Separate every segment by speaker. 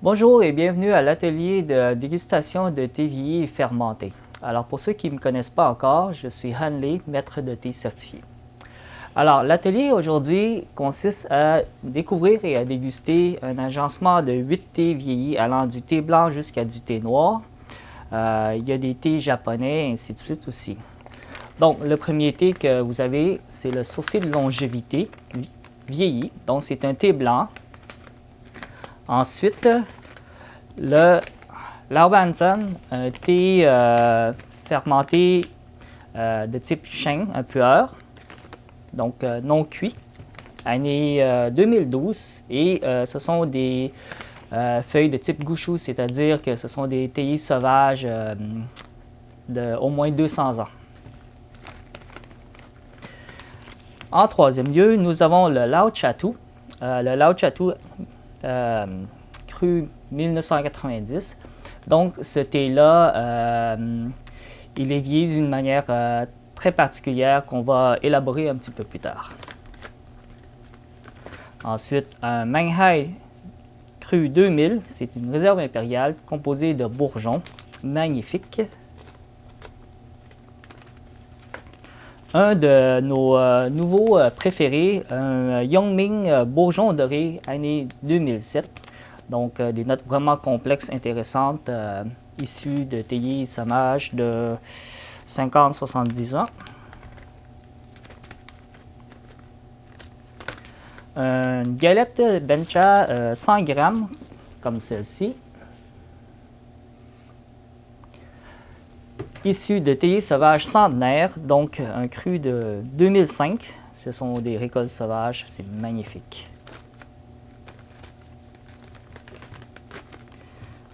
Speaker 1: Bonjour et bienvenue à l'atelier de dégustation de thé vieilli et fermenté. Alors pour ceux qui ne me connaissent pas encore, je suis Han Lee, maître de thé certifié. Alors l'atelier aujourd'hui consiste à découvrir et à déguster un agencement de 8 thés vieillis allant du thé blanc jusqu'à du thé noir. Il y a des thés japonais et ainsi de suite aussi. Donc le premier thé que vous avez, c'est le sourcil de longévité vieilli. Donc c'est un thé blanc. Ensuite, le Laobansan, un thé fermenté de type Sheng, un puer, donc non cuit, année 2012. Et ce sont des feuilles de type Gushu, c'est-à-dire que ce sont des théiers sauvages de au moins 200 ans. En troisième lieu, nous avons le Lao Chatu. Le Lao Chatu cru 1990. Donc, ce thé-là, il est vieilli d'une manière très particulière qu'on va élaborer un petit peu plus tard. Ensuite, un Manghai cru 2000, c'est une réserve impériale composée de bourgeons magnifiques. Un de nos nouveaux préférés, un Yongming Bourgeon doré, année 2007. Donc, des notes vraiment complexes, intéressantes, issues de théiers sauvages de 50-70 ans. Une galette Bencha 100 grammes, comme celle-ci. Issu de théiers sauvages centenaires, donc un cru de 2005. Ce sont des récoltes sauvages, c'est magnifique.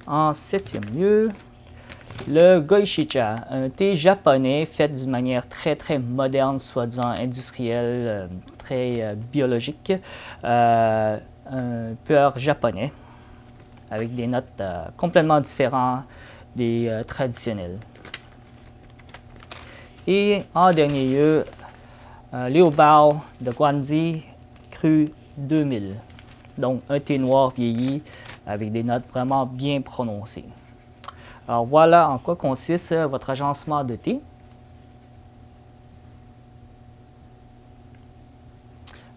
Speaker 1: En septième lieu, le Goishicha, un thé japonais fait d'une manière très moderne, soi-disant industrielle, très biologique. Un puer japonais avec des notes complètement différentes des traditionnels. Et en dernier lieu, Liu Bao de Guanzi cru 2000. Donc un thé noir vieilli avec des notes vraiment bien prononcées. Alors voilà en quoi consiste votre agencement de thé.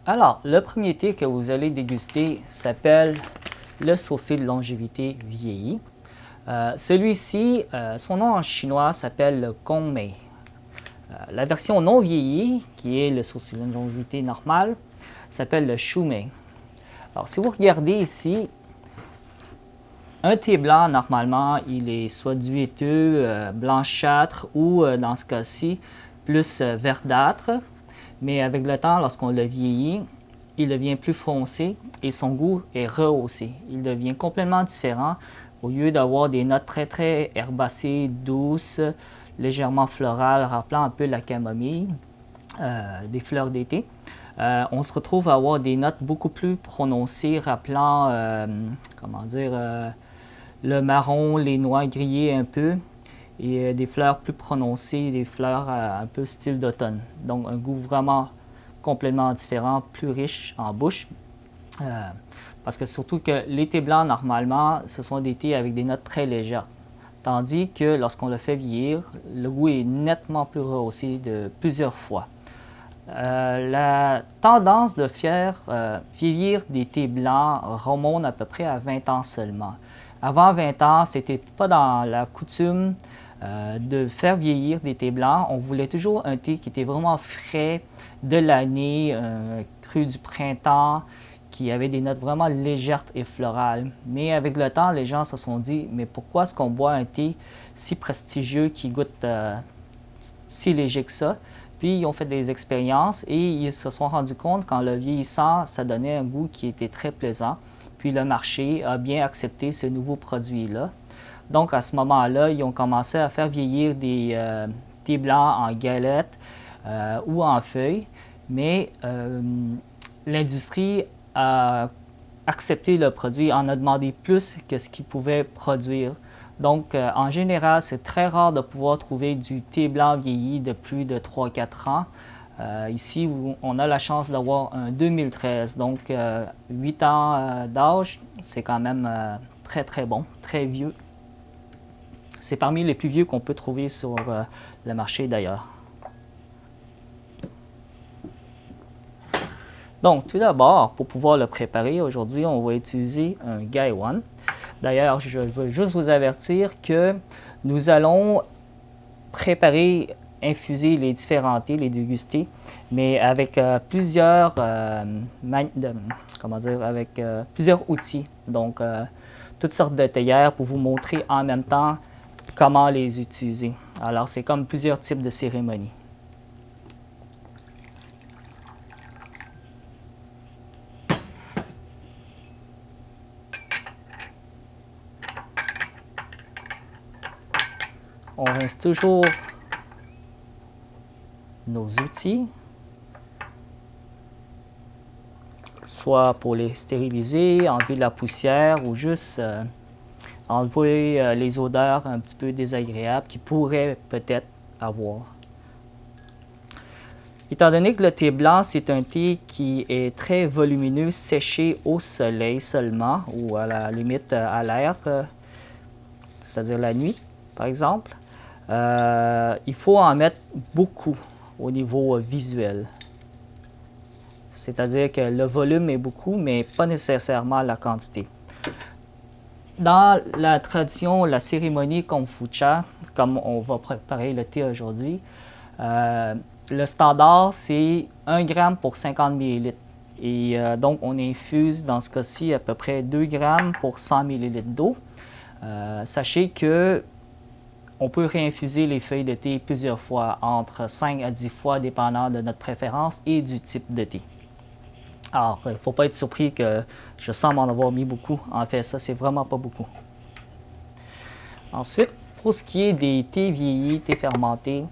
Speaker 1: Alors, le premier thé que vous allez déguster s'appelle le sourcil de longévité vieilli. Celui-ci, son nom en chinois s'appelle le Gongmei. La version non vieillie, qui est le sourcil de longévité normal, s'appelle le Shumei. Alors, si vous regardez ici, un thé blanc, normalement, il est soit duveteux, blanchâtre ou, dans ce cas-ci, plus verdâtre. Mais avec le temps, lorsqu'on le vieillit, il devient plus foncé et son goût est rehaussé. Il devient complètement différent. Au lieu d'avoir des notes très herbacées, douces, légèrement florales, rappelant un peu la camomille, des fleurs d'été, on se retrouve à avoir des notes beaucoup plus prononcées, rappelant, le marron, les noix grillées un peu, et des fleurs plus prononcées, des fleurs un peu style d'automne. Donc un goût vraiment complètement différent, plus riche en bouche. Parce que surtout que les thés blancs, normalement, ce sont des thés avec des notes très légères. Tandis que lorsqu'on le fait vieillir, le goût est nettement plus rehaussé de plusieurs fois. La tendance de faire vieillir des thés blancs remonte à peu près à 20 ans seulement. Avant 20 ans, ce n'était pas dans la coutume de faire vieillir des thés blancs. On voulait toujours un thé qui était vraiment frais de l'année, cru du printemps, qui avait des notes vraiment légères et florales. Mais avec le temps, les gens se sont dit, mais pourquoi est-ce qu'on boit un thé si prestigieux qui goûte si léger que ça? Puis ils ont fait des expériences et ils se sont rendus compte qu'en le vieillissant, ça donnait un goût qui était très plaisant. Puis le marché a bien accepté ce nouveau produit-là. Donc à ce moment-là, ils ont commencé à faire vieillir des thés blancs en galettes ou en feuilles. Mais l'industrie a accepté le produit, en a demandé plus que ce qu'il pouvait produire. Donc, en général, c'est très rare de pouvoir trouver du thé blanc vieilli de plus de 3-4 ans. Ici, on a la chance d'avoir un 2013, donc 8 ans d'âge, c'est quand même très très bon, très vieux. C'est parmi les plus vieux qu'on peut trouver sur le marché d'ailleurs. Donc, tout d'abord, pour pouvoir le préparer, aujourd'hui, on va utiliser un Gaiwan. D'ailleurs, je veux juste vous avertir que nous allons préparer, infuser les différents thés, les déguster, mais avec plusieurs outils. Donc, toutes sortes de théières pour vous montrer en même temps comment les utiliser. Alors, c'est comme plusieurs types de cérémonies. On rince toujours nos outils, soit pour les stériliser, enlever la poussière ou juste enlever les odeurs un petit peu désagréables qu'ils pourraient peut-être avoir. Étant donné que le thé blanc, c'est un thé qui est très volumineux, séché au soleil seulement, ou à la limite à l'air, c'est-à-dire la nuit, par exemple, il faut en mettre beaucoup au niveau visuel. C'est-à-dire que le volume est beaucoup, mais pas nécessairement la quantité. Dans la tradition, la cérémonie Kombucha, comme on va préparer le thé aujourd'hui, le standard, c'est 1 gramme pour 50 ml. Et donc, on infuse dans ce cas-ci à peu près 2 grammes pour 100 ml d'eau. Sachez que on peut réinfuser les feuilles de thé plusieurs fois, entre 5 à 10 fois, dépendant de notre préférence et du type de thé. Alors, il ne faut pas être surpris que je semble en avoir mis beaucoup. En fait, ça, c'est vraiment pas beaucoup. Ensuite, pour ce qui est des thés vieillis, thés fermentés,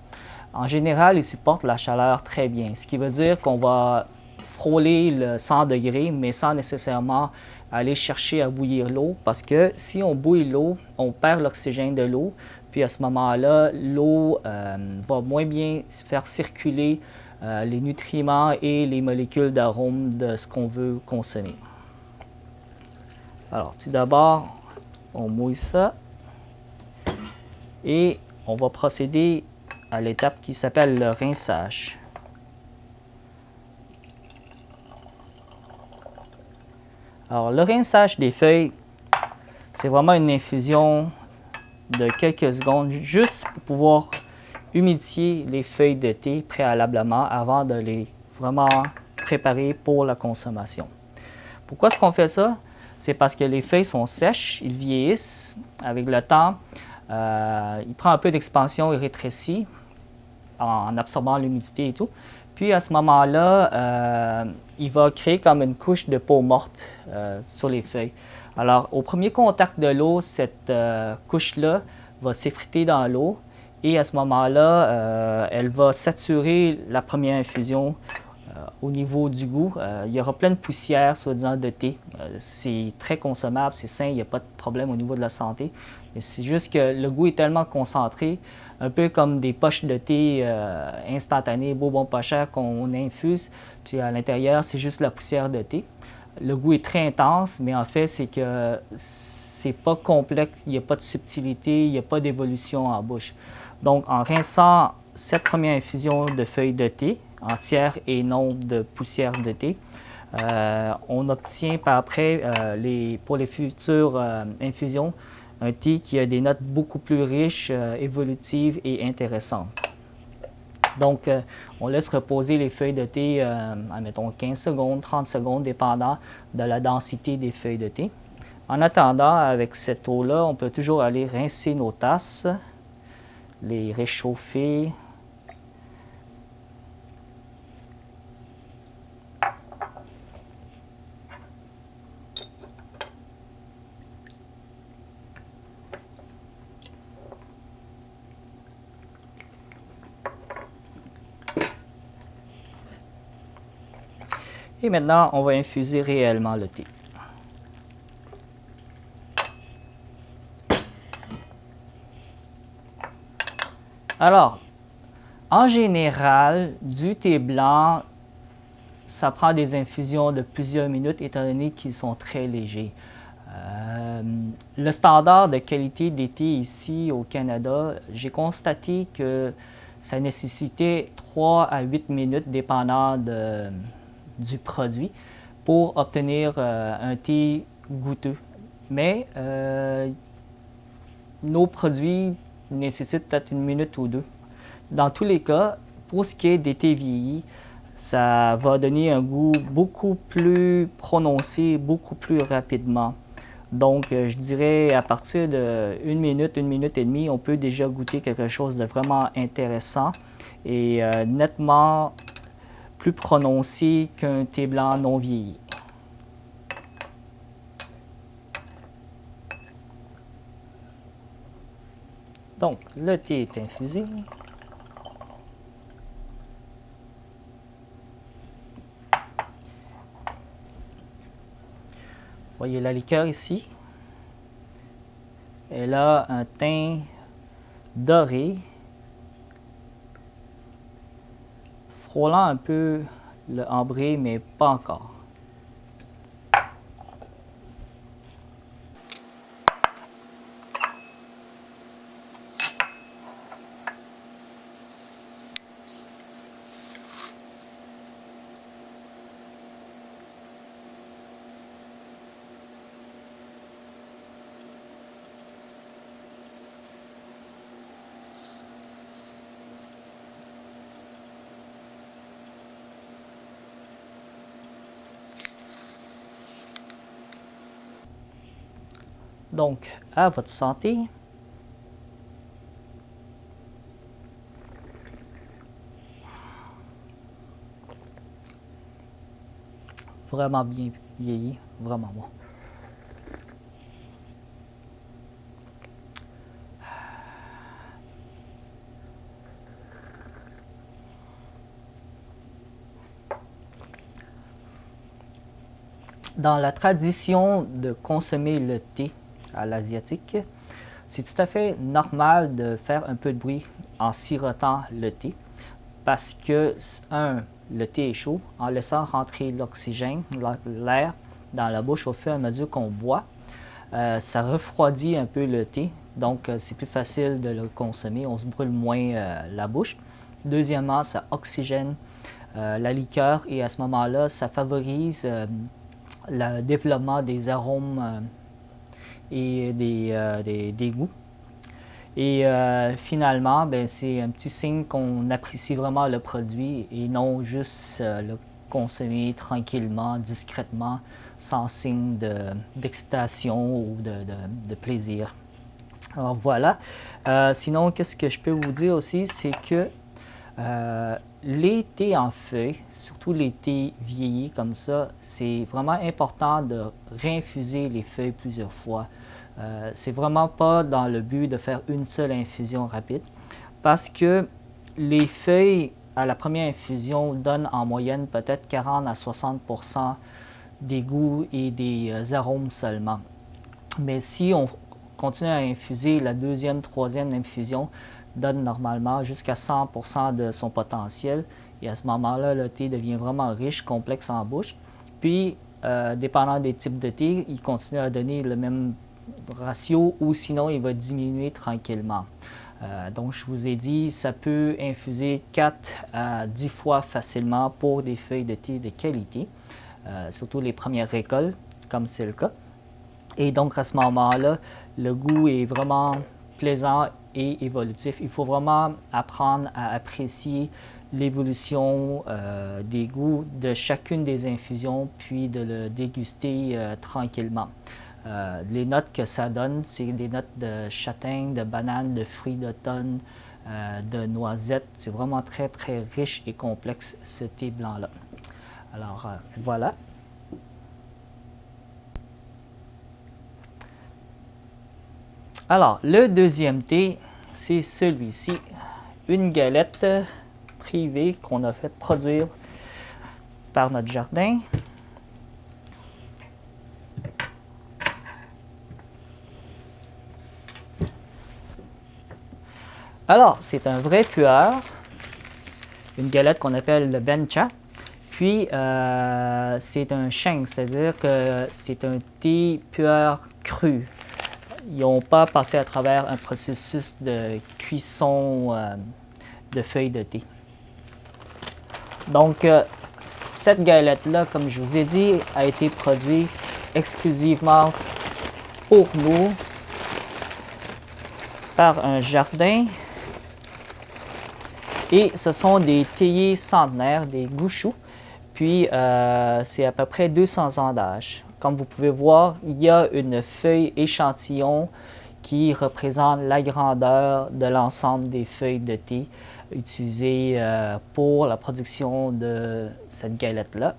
Speaker 1: en général, ils supportent la chaleur très bien. Ce qui veut dire qu'on va frôler le 100 degrés, mais sans nécessairement aller chercher à bouillir l'eau, parce que si on bouille l'eau, on perd l'oxygène de l'eau, puis à ce moment-là, l'eau va moins bien faire circuler les nutriments et les molécules d'arôme de ce qu'on veut consommer. Alors, tout d'abord, on mouille ça et on va procéder à l'étape qui s'appelle le rinçage. Alors, le rinçage des feuilles, c'est vraiment une infusion de quelques secondes, juste pour pouvoir humidifier les feuilles de thé préalablement avant de les vraiment préparer pour la consommation. Pourquoi est-ce qu'on fait ça? C'est parce que les feuilles sont sèches, ils vieillissent. Avec le temps, il prend un peu d'expansion et rétrécit en absorbant l'humidité et tout. Puis à ce moment-là, il va créer comme une couche de peau morte sur les feuilles. Alors, au premier contact de l'eau, cette couche-là va s'effriter dans l'eau et à ce moment-là, elle va saturer la première infusion au niveau du goût. Il y aura plein de poussière, soi-disant, de thé. C'est très consommable, c'est sain, il n'y a pas de problème au niveau de la santé. Mais c'est juste que le goût est tellement concentré, un peu comme des poches de thé instantanées, beau, bon, pas cher, qu'on infuse. Puis à l'intérieur, c'est juste la poussière de thé. Le goût est très intense, mais en fait, c'est que c'est pas complexe, il n'y a pas de subtilité, il n'y a pas d'évolution en bouche. Donc, en rinçant cette première infusion de feuilles de thé entières et non de poussière de thé, on obtient par après, pour les futures infusions, un thé qui a des notes beaucoup plus riches, évolutives et intéressantes. Donc, on laisse reposer les feuilles de thé, admettons 15 secondes, 30 secondes, dépendant de la densité des feuilles de thé. En attendant, avec cette eau-là, on peut toujours aller rincer nos tasses, les réchauffer. Et maintenant, on va infuser réellement le thé. Alors, en général, du thé blanc, ça prend des infusions de plusieurs minutes étant donné qu'ils sont très légers. le standard de qualité des thés ici au Canada, j'ai constaté que ça nécessitait 3 à 8 minutes, dépendant du produit, pour obtenir un thé goûteux. Mais nos produits nécessitent peut-être une minute ou deux. Dans tous les cas, pour ce qui est des thés vieillis, ça va donner un goût beaucoup plus prononcé, beaucoup plus rapidement. Donc, je dirais à partir de 1 minute et demie, on peut déjà goûter quelque chose de vraiment intéressant et nettement plus prononcé qu'un thé blanc non vieilli. Donc, le thé est infusé. Voyez la liqueur ici. Elle a un teint doré, frôlant un peu le ambré, mais pas encore. Donc, à votre santé. Vraiment bien vieilli, vraiment bon. Dans la tradition de consommer le thé à l'asiatique, c'est tout à fait normal de faire un peu de bruit en sirotant le thé parce que, le thé est chaud. En laissant rentrer l'oxygène, l'air dans la bouche au fur et à mesure qu'on boit, ça refroidit un peu le thé, donc c'est plus facile de le consommer, on se brûle moins la bouche. Deuxièmement, ça oxygène la liqueur et à ce moment-là, ça favorise le développement des arômes et des goûts. Et finalement, ben, c'est un petit signe qu'on apprécie vraiment le produit et non juste le consommer tranquillement, discrètement, sans signe d'excitation ou de plaisir. Alors voilà. Sinon, qu'est-ce que je peux vous dire aussi, c'est que les thés en feuilles, surtout les thés vieillis comme ça, c'est vraiment important de réinfuser les feuilles plusieurs fois. C'est vraiment pas dans le but de faire une seule infusion rapide parce que les feuilles à la première infusion donnent en moyenne peut-être 40 à 60% des goûts et des arômes seulement. Mais si on continue à infuser, la deuxième, troisième infusion donne normalement jusqu'à 100% de son potentiel et à ce moment-là, le thé devient vraiment riche, complexe en bouche. Puis, dépendant des types de thé, il continue à donner le même ratio ou sinon il va diminuer tranquillement. Donc je vous ai dit, ça peut infuser 4 à 10 fois facilement pour des feuilles de thé de qualité, surtout les premières récoltes, comme c'est le cas. Et donc à ce moment-là, le goût est vraiment plaisant et évolutif. Il faut vraiment apprendre à apprécier l'évolution des goûts de chacune des infusions, puis de le déguster tranquillement. Les notes que ça donne, c'est des notes de châtaigne, de banane, de fruits d'automne, de noisettes. C'est vraiment très, très riche et complexe, ce thé blanc-là. Alors, voilà. Alors, le deuxième thé, c'est celui-ci. Une galette privée qu'on a fait produire par notre jardin. Alors, c'est un vrai pueur, une galette qu'on appelle le bencha. Puis, c'est un sheng, c'est-à-dire que c'est un thé pueur cru. ils n'ont pas passé à travers un processus de cuisson de feuilles de thé. Donc, cette galette-là, comme je vous ai dit, a été produite exclusivement pour nous par un jardin. Et ce sont des théiers centenaires, des gouchous. Puis, c'est à peu près 200 ans d'âge. Comme vous pouvez voir, il y a une feuille échantillon qui représente la grandeur de l'ensemble des feuilles de thé utilisées pour la production de cette galette-là.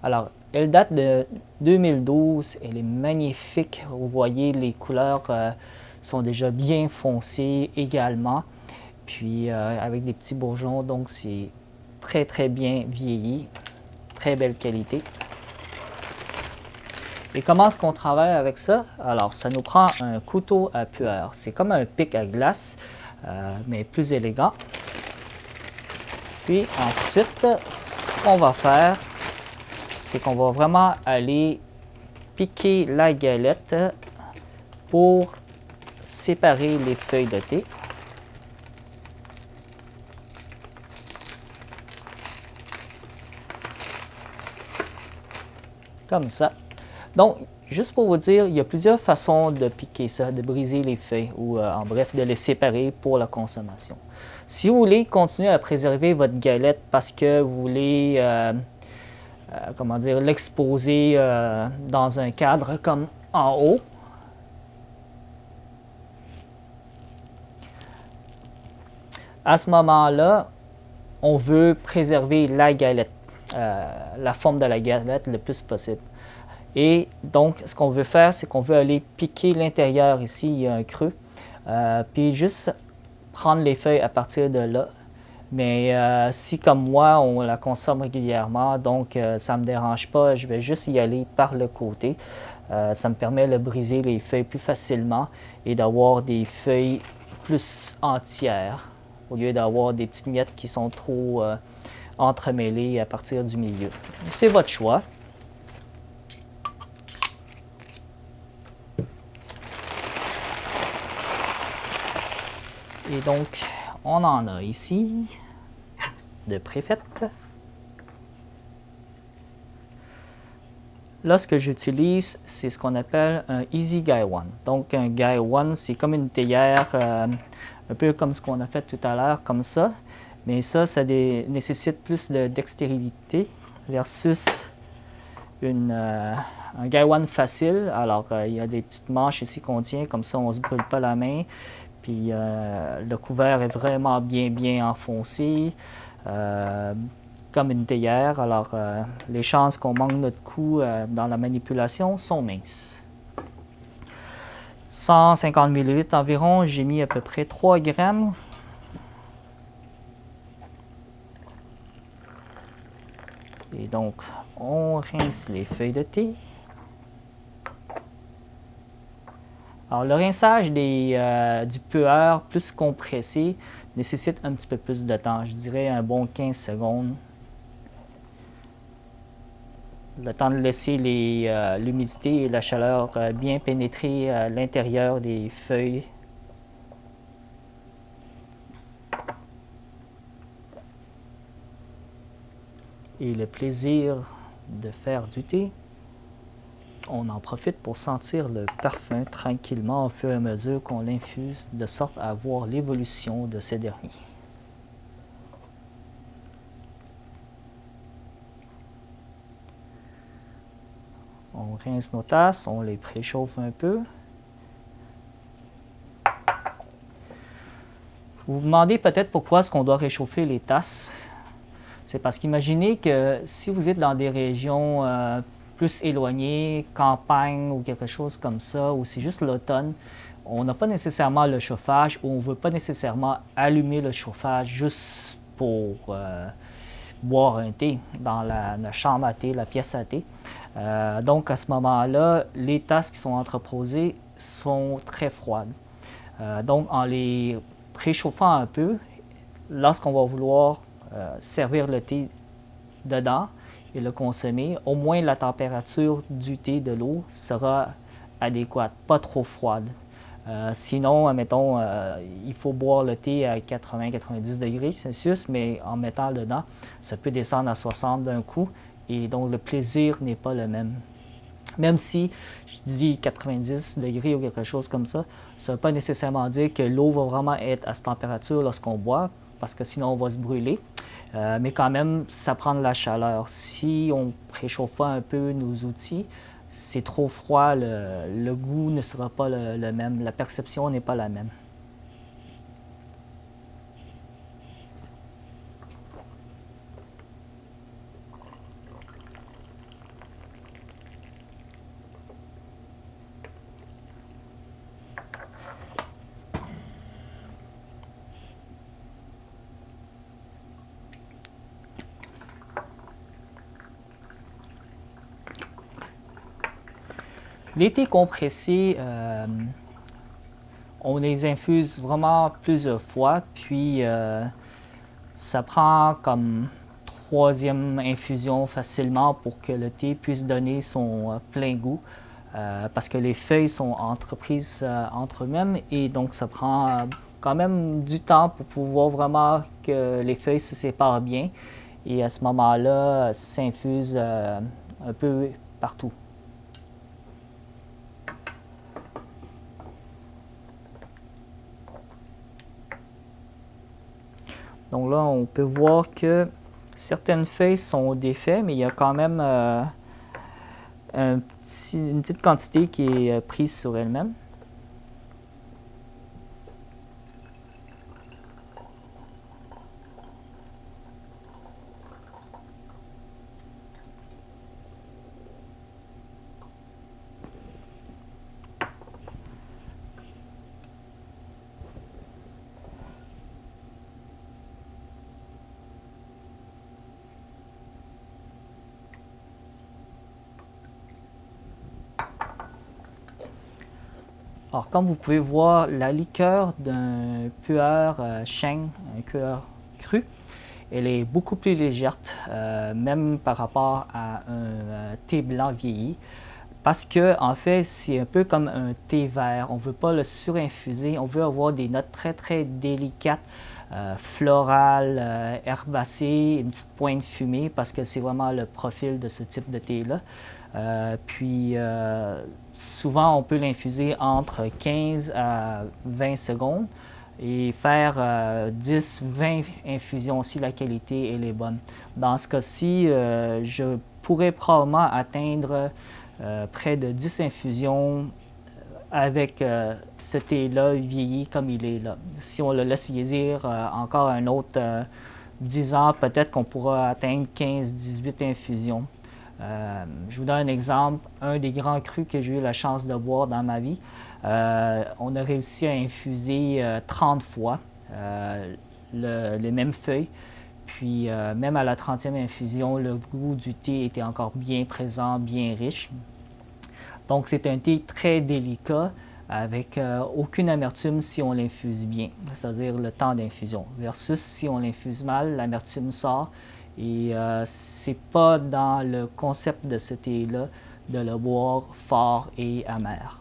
Speaker 1: Alors, elle date de 2012, elle est magnifique. Vous voyez, les couleurs sont déjà bien foncées également. Puis, avec des petits bourgeons, donc c'est très très bien vieilli, très belle qualité. Et comment est-ce qu'on travaille avec ça? Alors, ça nous prend un couteau à pueur. C'est comme un pic à glace, mais plus élégant. Puis ensuite, ce qu'on va faire, c'est qu'on va vraiment aller piquer la galette pour séparer les feuilles de thé. Comme ça. Donc, juste pour vous dire, il y a plusieurs façons de piquer ça, de briser les feuilles ou en bref, de les séparer pour la consommation. Si vous voulez continuer à préserver votre galette parce que vous voulez comment dire, l'exposer dans un cadre comme en haut, à ce moment-là, on veut préserver la galette, la forme de la galette le plus possible. Et donc, ce qu'on veut faire, c'est qu'on veut aller piquer l'intérieur ici, il y a un creux, puis juste prendre les feuilles à partir de là. Mais si, comme moi, on la consomme régulièrement, donc ça ne me dérange pas, je vais juste y aller par le côté. Ça me permet de briser les feuilles plus facilement et d'avoir des feuilles plus entières, au lieu d'avoir des petites miettes qui sont trop entremêlées à partir du milieu. C'est votre choix. Et donc, on en a ici de préfaites. Là, ce que j'utilise, c'est ce qu'on appelle un Easy Gaiwan. Donc, un Gaiwan, c'est comme une théière, un peu comme ce qu'on a fait tout à l'heure, comme ça. Mais ça nécessite plus de dextérité versus un Gaiwan facile. Alors, il y a des petites manches ici qu'on tient, comme ça, on ne se brûle pas la main. Puis le couvert est vraiment bien enfoncé, comme une théière. Alors les chances qu'on manque notre coup dans la manipulation sont minces. 150 ml environ, j'ai mis à peu près 3 grammes. Et donc, on rince les feuilles de thé. Alors, le rinçage du pueur plus compressé nécessite un petit peu plus de temps. Je dirais un bon 15 secondes. Le temps de laisser l'humidité et la chaleur bien pénétrer à l'intérieur des feuilles. Et le plaisir de faire du thé. On en profite pour sentir le parfum tranquillement au fur et à mesure qu'on l'infuse, de sorte à voir l'évolution de ces derniers. On rince nos tasses, on les préchauffe un peu. Vous vous demandez peut-être pourquoi est-ce qu'on doit réchauffer les tasses. C'est parce qu'imaginez que si vous êtes dans des régions plus éloigné, campagne ou quelque chose comme ça, ou c'est juste l'automne, on n'a pas nécessairement le chauffage ou on ne veut pas nécessairement allumer le chauffage juste pour boire un thé dans la chambre à thé, la pièce à thé. Donc à ce moment-là, les tasses qui sont entreposées sont très froides. Donc en les préchauffant un peu, lorsqu'on va vouloir servir le thé dedans, et le consommer, au moins la température du thé, de l'eau, sera adéquate, pas trop froide. Sinon, admettons, il faut boire le thé à 80-90 degrés Celsius, mais en mettant dedans, ça peut descendre à 60 d'un coup, et donc le plaisir n'est pas le même. Même si je dis 90 degrés ou quelque chose comme ça ne veut pas nécessairement dire que l'eau va vraiment être à cette température lorsqu'on boit, parce que sinon on va se brûler. Mais quand même, ça prend de la chaleur. Si on ne réchauffe pas un peu nos outils, c'est trop froid, le goût ne sera pas le même, la perception n'est pas la même. Les thés compressés, on les infuse vraiment plusieurs fois, puis ça prend comme troisième infusion facilement pour que le thé puisse donner son plein goût, parce que les feuilles sont entreprises entre eux-mêmes, et donc ça prend quand même du temps pour pouvoir vraiment que les feuilles se séparent bien, et à ce moment-là, ça s'infuse un peu partout. Donc là, on peut voir que certaines feuilles sont défaites, mais il y a quand même une petite quantité qui est prise sur elle-même. Alors, comme vous pouvez voir, la liqueur d'un puer chêne, un puer cru, elle est beaucoup plus légère, même par rapport à un thé blanc vieilli. Parce que, en fait, c'est un peu comme un thé vert. On ne veut pas le surinfuser, on veut avoir des notes très très délicates, florales, herbacées, une petite pointe fumée, parce que c'est vraiment le profil de ce type de thé-là. Puis, souvent, on peut l'infuser entre 15 à 20 secondes et faire 10-20 infusions si la qualité elle est bonne. Dans ce cas-ci, je pourrais probablement atteindre près de 10 infusions avec ce thé-là vieilli comme il est là. Si on le laisse vieillir encore un autre 10 ans, peut-être qu'on pourra atteindre 15-18 infusions. Je vous donne un exemple, un des grands crus que j'ai eu la chance de boire dans ma vie, on a réussi à infuser 30 fois les mêmes feuilles, puis même à la 30e infusion, le goût du thé était encore bien présent, bien riche. Donc c'est un thé très délicat, avec aucune amertume si on l'infuse bien, c'est-à-dire le temps d'infusion, versus si on l'infuse mal, l'amertume sort, et c'est pas dans le concept de ce thé-là de le boire fort et amer.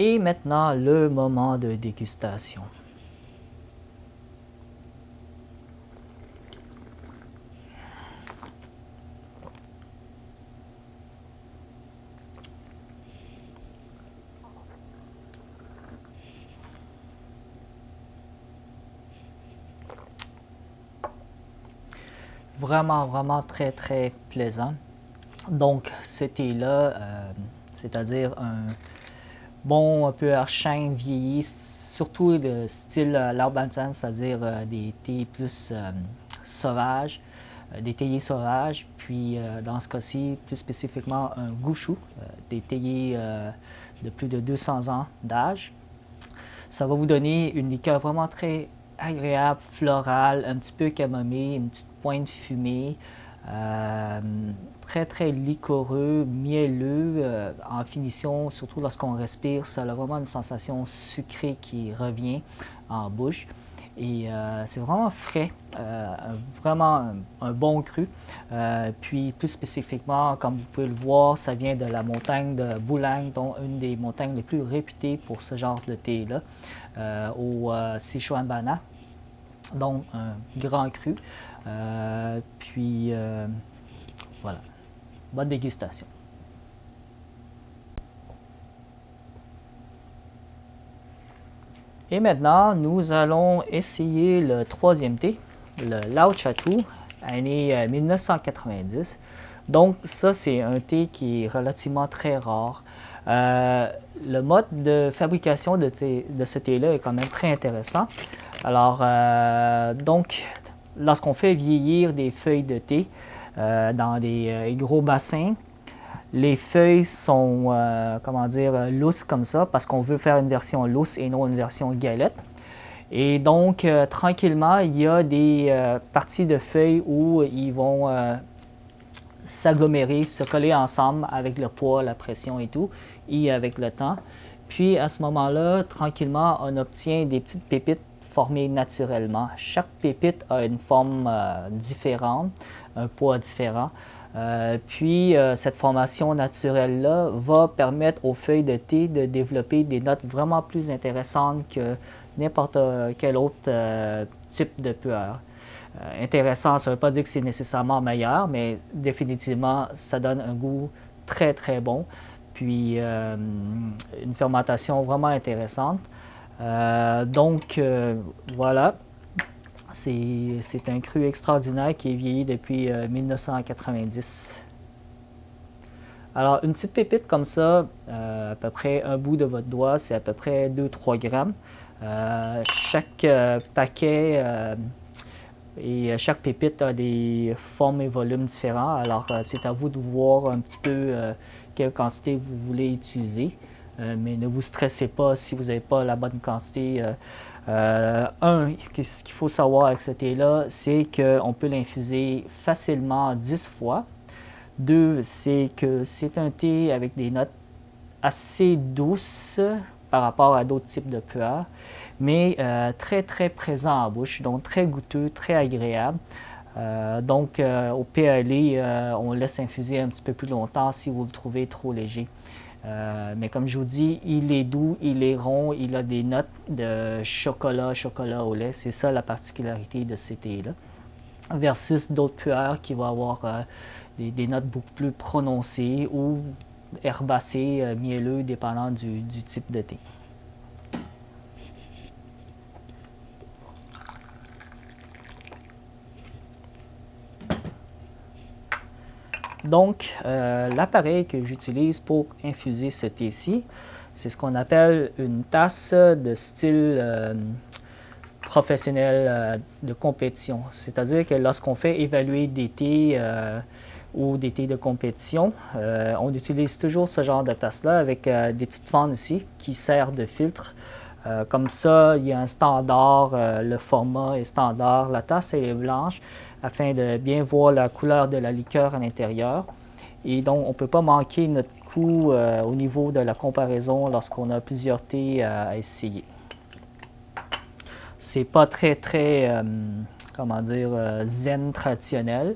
Speaker 1: Et maintenant, le moment de dégustation. vraiment très très plaisant. Donc ce thé-là, c'est-à-dire un bon pu'er chêne vieilli, surtout de style Laobansan, c'est-à-dire des thés plus sauvages, des théiers sauvages, puis dans ce cas-ci, plus spécifiquement un gushu, des théiers de plus de 200 ans d'âge. Ça va vous donner une liqueur vraiment très agréable, florale, un petit peu camomille, une petite pointe fumée, très très liquoreux, mielleux, en finition, surtout lorsqu'on respire, ça a vraiment une sensation sucrée qui revient en bouche. Et c'est vraiment frais, vraiment un bon cru. Puis plus spécifiquement, comme vous pouvez le voir, ça vient de la montagne de Bulang, dont une des montagnes les plus réputées pour ce genre de thé-là, au Sichuan-Bana. Donc un grand cru. Puis voilà, bonne dégustation. Et maintenant, nous allons essayer le troisième thé, le Lao Chatu, année 1990. Donc ça, c'est un thé qui est relativement très rare. Le mode de fabrication de ce thé-là est quand même très intéressant. Alors, donc, lorsqu'on fait vieillir des feuilles de thé dans des gros bassins, les feuilles sont, comment dire, lousses comme ça parce qu'on veut faire une version lousse et non une version galette. Et donc, tranquillement, il y a des parties de feuilles où ils vont s'agglomérer, se coller ensemble avec le poids, la pression et tout, et avec le temps. Puis, à ce moment-là, tranquillement, on obtient des petites pépites formées naturellement. Chaque pépite a une forme différente, un poids différent. Puis, cette formation naturelle-là va permettre aux feuilles de thé de développer des notes vraiment plus intéressantes que n'importe quel autre type de pu'er. Intéressant, ça ne veut pas dire que c'est nécessairement meilleur, mais définitivement, ça donne un goût très très bon. Puis, une fermentation vraiment intéressante. Donc, voilà. C'est un cru extraordinaire qui est vieilli depuis 1990. Alors, une petite pépite comme ça, à peu près un bout de votre doigt, c'est à peu près 2-3 grammes. Chaque paquet et chaque pépite a des formes et volumes différents. Alors, c'est à vous de voir un petit peu quelle quantité vous voulez utiliser. Mais ne vous stressez pas si vous n'avez pas la bonne quantité. Ce qu'il faut savoir avec ce thé-là, c'est qu'on peut l'infuser facilement 10 fois. 2, c'est que c'est un thé avec des notes assez douces par rapport à d'autres types de pu'er, mais très très présent en bouche, donc très goûteux, très agréable. Donc au PLE, on laisse infuser un petit peu plus longtemps si vous le trouvez trop léger. Mais comme je vous dis, il est doux, il est rond, il a des notes de chocolat au lait. C'est ça la particularité de ces thés-là. Versus d'autres pu'er qui vont avoir des notes beaucoup plus prononcées ou herbacées, mielleux, dépendant du type de thé. Donc, l'appareil que j'utilise pour infuser ce thé-ci, c'est ce qu'on appelle une tasse de style professionnel de compétition. C'est-à-dire que lorsqu'on fait évaluer des thés ou des thés de compétition, on utilise toujours ce genre de tasse-là avec des petites fentes ici qui servent de filtre. Comme ça, il y a un standard, le format est standard, la tasse elle est blanche afin de bien voir la couleur de la liqueur à l'intérieur. Et donc, on ne peut pas manquer notre coup au niveau de la comparaison lorsqu'on a plusieurs thés à essayer. C'est pas très, comment dire, zen traditionnel,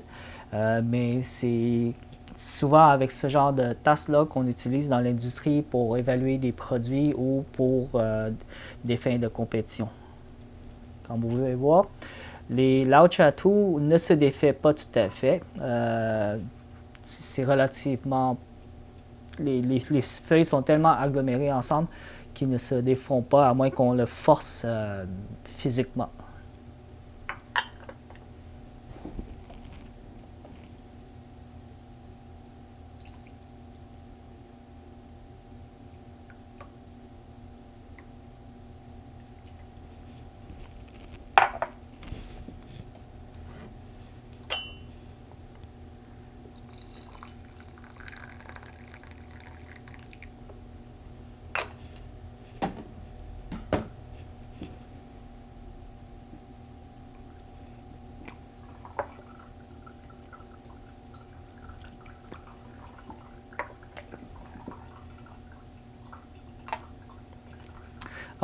Speaker 1: mais c'est souvent avec ce genre de tasse-là qu'on utilise dans l'industrie pour évaluer des produits ou pour des fins de compétition. Comme vous pouvez voir, les Lao Chatu ne se défait pas tout à fait. C'est relativement... Les feuilles sont tellement agglomérées ensemble qu'ils ne se défont pas à moins qu'on le force physiquement.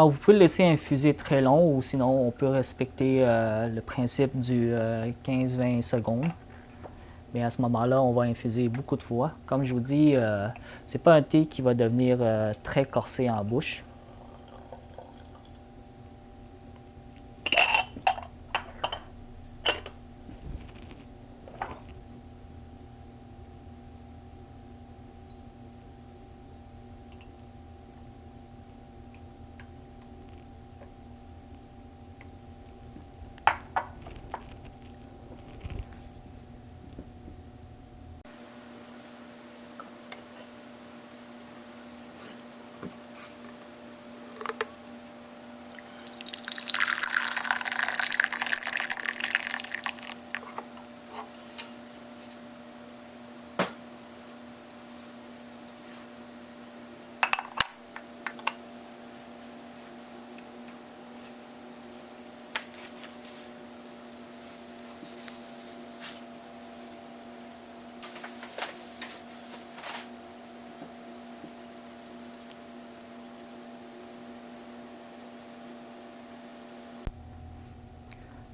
Speaker 1: Alors, vous pouvez le laisser infuser très long ou sinon on peut respecter le principe du 15-20 secondes. Mais à ce moment-là, on va infuser beaucoup de fois. Comme je vous dis, c'est pas un thé qui va devenir très corsé en bouche.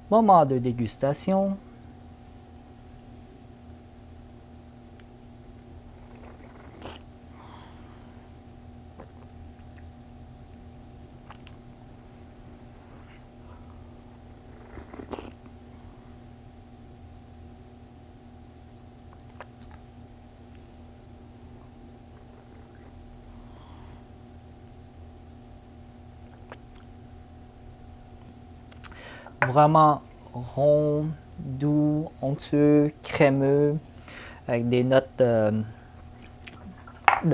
Speaker 1: Moment de dégustation. Vraiment rond, doux, onctueux, crémeux, avec des notes de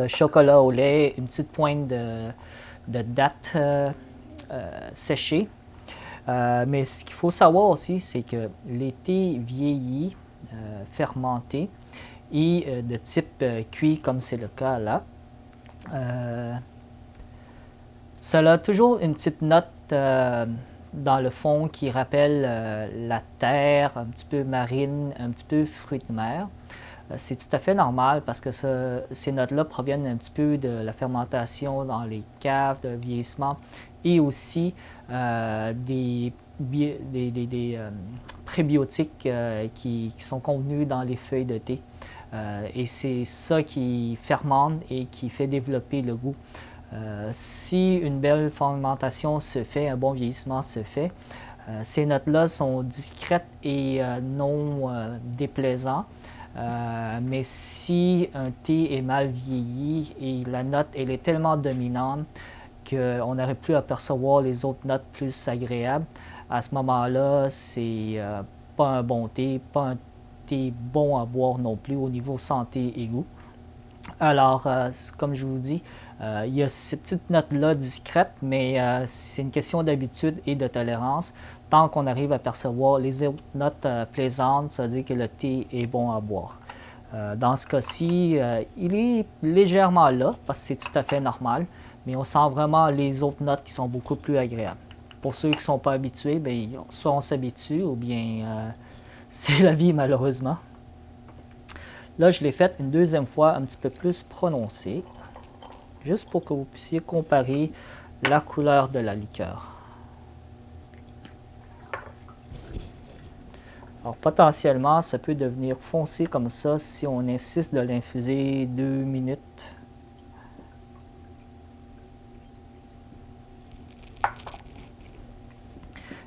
Speaker 1: chocolat au lait, une petite pointe de dattes séchées. Mais ce qu'il faut savoir aussi, c'est que les thés vieillis, fermentés et de type cuit, comme c'est le cas là, ça a toujours une petite note dans le fond qui rappelle la terre, un petit peu marine, un petit peu fruits de mer. C'est tout à fait normal parce que ces notes-là proviennent un petit peu de la fermentation dans les caves de vieillissement et aussi des prébiotiques qui sont contenus dans les feuilles de thé. Et c'est ça qui fermente et qui fait développer le goût. Si une belle fermentation se fait, un bon vieillissement se fait, ces notes-là sont discrètes et non déplaisantes. Mais si un thé est mal vieilli et la note elle est tellement dominante qu'on n'aurait plus à percevoir les autres notes plus agréables, à ce moment-là, c'est pas un bon thé, pas un thé bon à boire non plus au niveau santé et goût. Alors, comme je vous dis, il y a ces petites notes-là discrètes, mais c'est une question d'habitude et de tolérance. Tant qu'on arrive à percevoir les autres notes plaisantes, ça veut dire que le thé est bon à boire. Dans ce cas-ci, il est légèrement là, parce que c'est tout à fait normal, mais on sent vraiment les autres notes qui sont beaucoup plus agréables. Pour ceux qui ne sont pas habitués, bien, soit on s'habitue, ou bien c'est la vie malheureusement. Là, je l'ai fait une deuxième fois un petit peu plus prononcée, juste pour que vous puissiez comparer la couleur de la liqueur. Alors, potentiellement, ça peut devenir foncé comme ça si on insiste de l'infuser 2 minutes.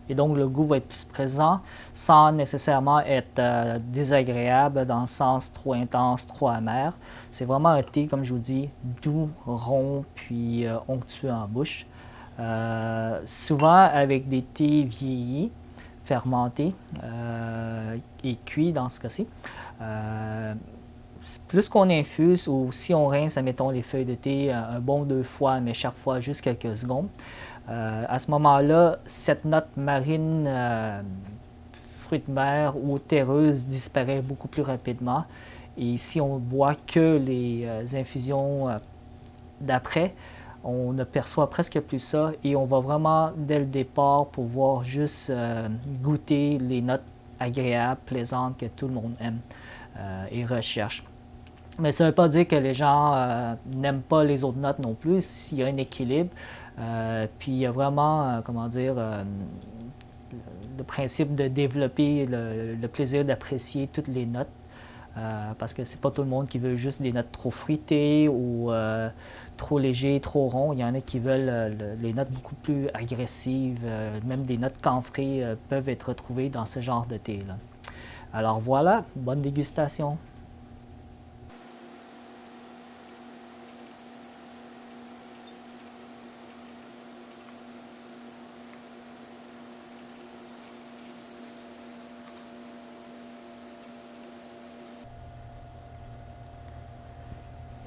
Speaker 1: Et donc, le goût va être plus présent sans nécessairement être désagréable dans le sens trop intense, trop amer. C'est vraiment un thé, comme je vous dis, doux, rond, puis onctueux en bouche. Souvent avec des thés vieillis, fermentés et cuits dans ce cas-ci. Plus qu'on infuse ou si on rince, admettons, les feuilles de thé un bon 2 fois, mais chaque fois juste quelques secondes, à ce moment-là, cette note marine, fruits de mer ou terreuse disparaît beaucoup plus rapidement. Et si on boit que les infusions d'après, on ne perçoit presque plus ça et on va vraiment, dès le départ, pouvoir juste goûter les notes agréables, plaisantes que tout le monde aime et recherche. Mais ça ne veut pas dire que les gens n'aiment pas les autres notes non plus. Il y a un équilibre. Puis il y a vraiment, comment dire, le principe de développer le plaisir d'apprécier toutes les notes. Parce que c'est pas tout le monde qui veut juste des notes trop fruitées ou trop légers, trop ronds. Il y en a qui veulent les notes beaucoup plus agressives. Même des notes camphrées peuvent être retrouvées dans ce genre de thé-là. Alors voilà, bonne dégustation.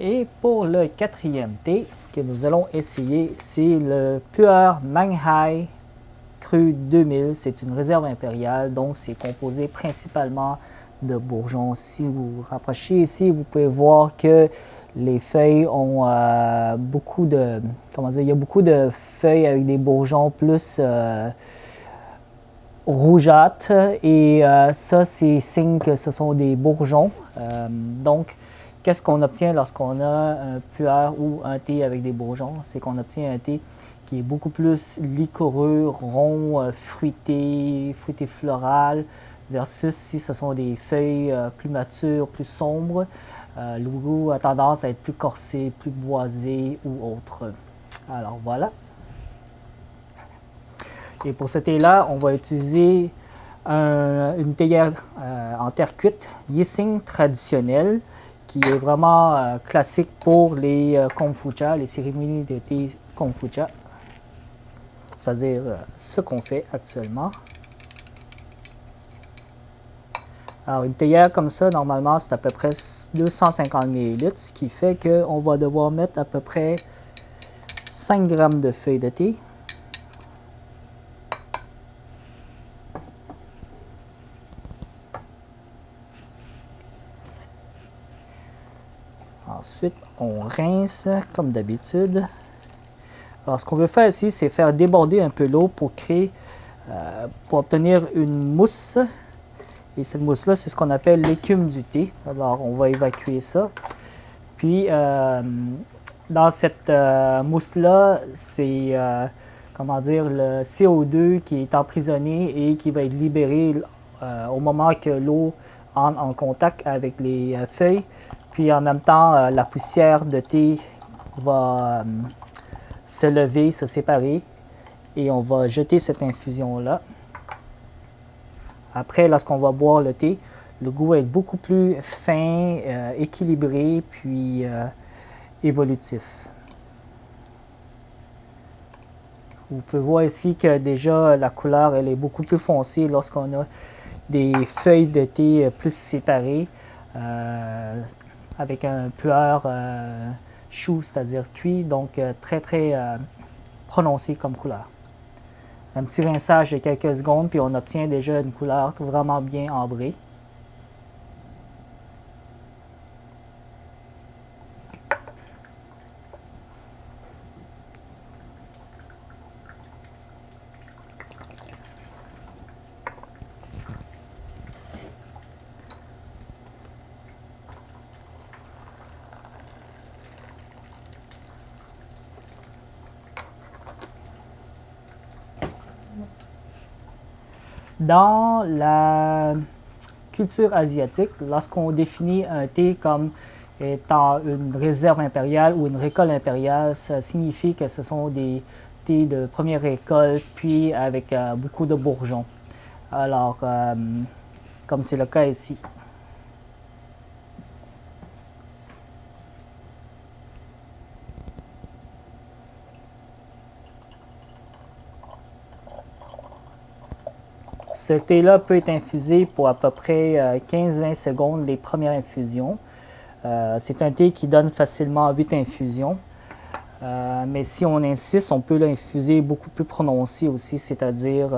Speaker 1: Et pour le quatrième thé que nous allons essayer, c'est le Pu'er Manghai Cru 2000. C'est une réserve impériale, donc c'est composé principalement de bourgeons. Si vous vous rapprochez ici, vous pouvez voir que les feuilles ont beaucoup de... Comment dire? Il y a beaucoup de feuilles avec des bourgeons plus rougeâtres. Et ça, c'est signe que ce sont des bourgeons. Donc, qu'est-ce qu'on obtient lorsqu'on a un pu'er ou un thé avec des bourgeons? C'est qu'on obtient un thé qui est beaucoup plus liquoreux, rond, fruité floral, versus si ce sont des feuilles plus matures, plus sombres. Le goût a tendance à être plus corsé, plus boisé ou autre. Alors voilà. Et pour ce thé-là, on va utiliser une théière en terre cuite, Yixing traditionnelle, qui est vraiment classique pour les Kongfucha, les cérémonies de thé Kongfucha. C'est-à-dire ce qu'on fait actuellement. Alors, une théière comme ça, normalement, c'est à peu près 250 ml, ce qui fait qu'on va devoir mettre à peu près 5 g de feuilles de thé. Ensuite, on rince comme d'habitude. Alors, ce qu'on veut faire ici, c'est faire déborder un peu l'eau pour pour obtenir une mousse. Et cette mousse-là, c'est ce qu'on appelle l'écume du thé. Alors, on va évacuer ça. Puis, dans cette mousse-là, c'est, comment dire, le CO2 qui est emprisonné et qui va être libéré au moment que l'eau entre en contact avec les feuilles. Puis, en même temps, la poussière de thé va se lever, se séparer. Et on va jeter cette infusion-là. Après, lorsqu'on va boire le thé, le goût va être beaucoup plus fin, équilibré, puis évolutif. Vous pouvez voir ici que déjà la couleur elle est beaucoup plus foncée lorsqu'on a des feuilles de thé plus séparées, avec un pu'er chou, c'est-à-dire cuit, donc très très prononcé comme couleur. Un petit rinçage de quelques secondes, puis on obtient déjà une couleur vraiment bien ambrée. Dans la culture asiatique, lorsqu'on définit un thé comme étant une réserve impériale ou une récolte impériale, ça signifie que ce sont des thés de première récolte, puis avec beaucoup de bourgeons. Alors, comme c'est le cas ici. Ce thé-là peut être infusé pour à peu près 15-20 secondes les premières infusions. C'est un thé qui donne facilement 8 infusions. Mais si on insiste, on peut l'infuser beaucoup plus prononcé aussi, c'est-à-dire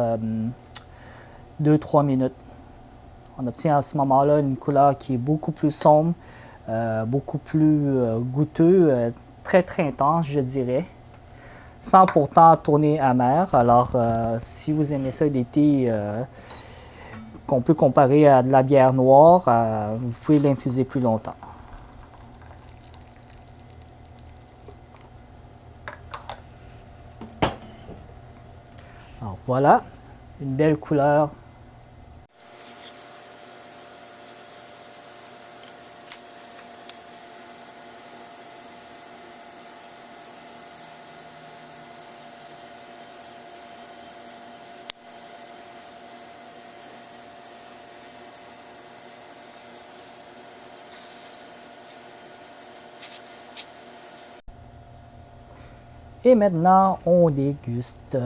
Speaker 1: 2-3 minutes. On obtient à ce moment-là une couleur qui est beaucoup plus sombre, beaucoup plus goûteux, très très intense, je dirais, sans pourtant tourner amer. Alors, si vous aimez ça, des thés qu'on peut comparer à de la bière noire, vous pouvez l'infuser plus longtemps. Alors voilà, une belle couleur. Et maintenant, on déguste.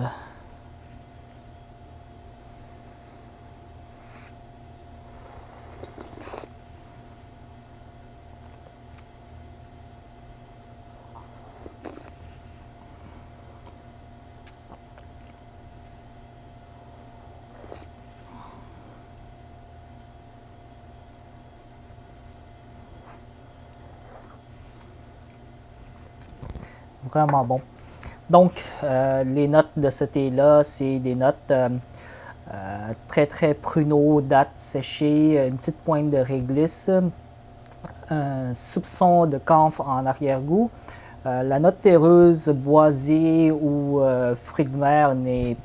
Speaker 1: Vraiment bon. Donc, les notes de ce thé-là, c'est des notes très très pruneau, date séchée, une petite pointe de réglisse, un soupçon de camphre en arrière-goût. La note terreuse, boisée ou fruits de mer n'est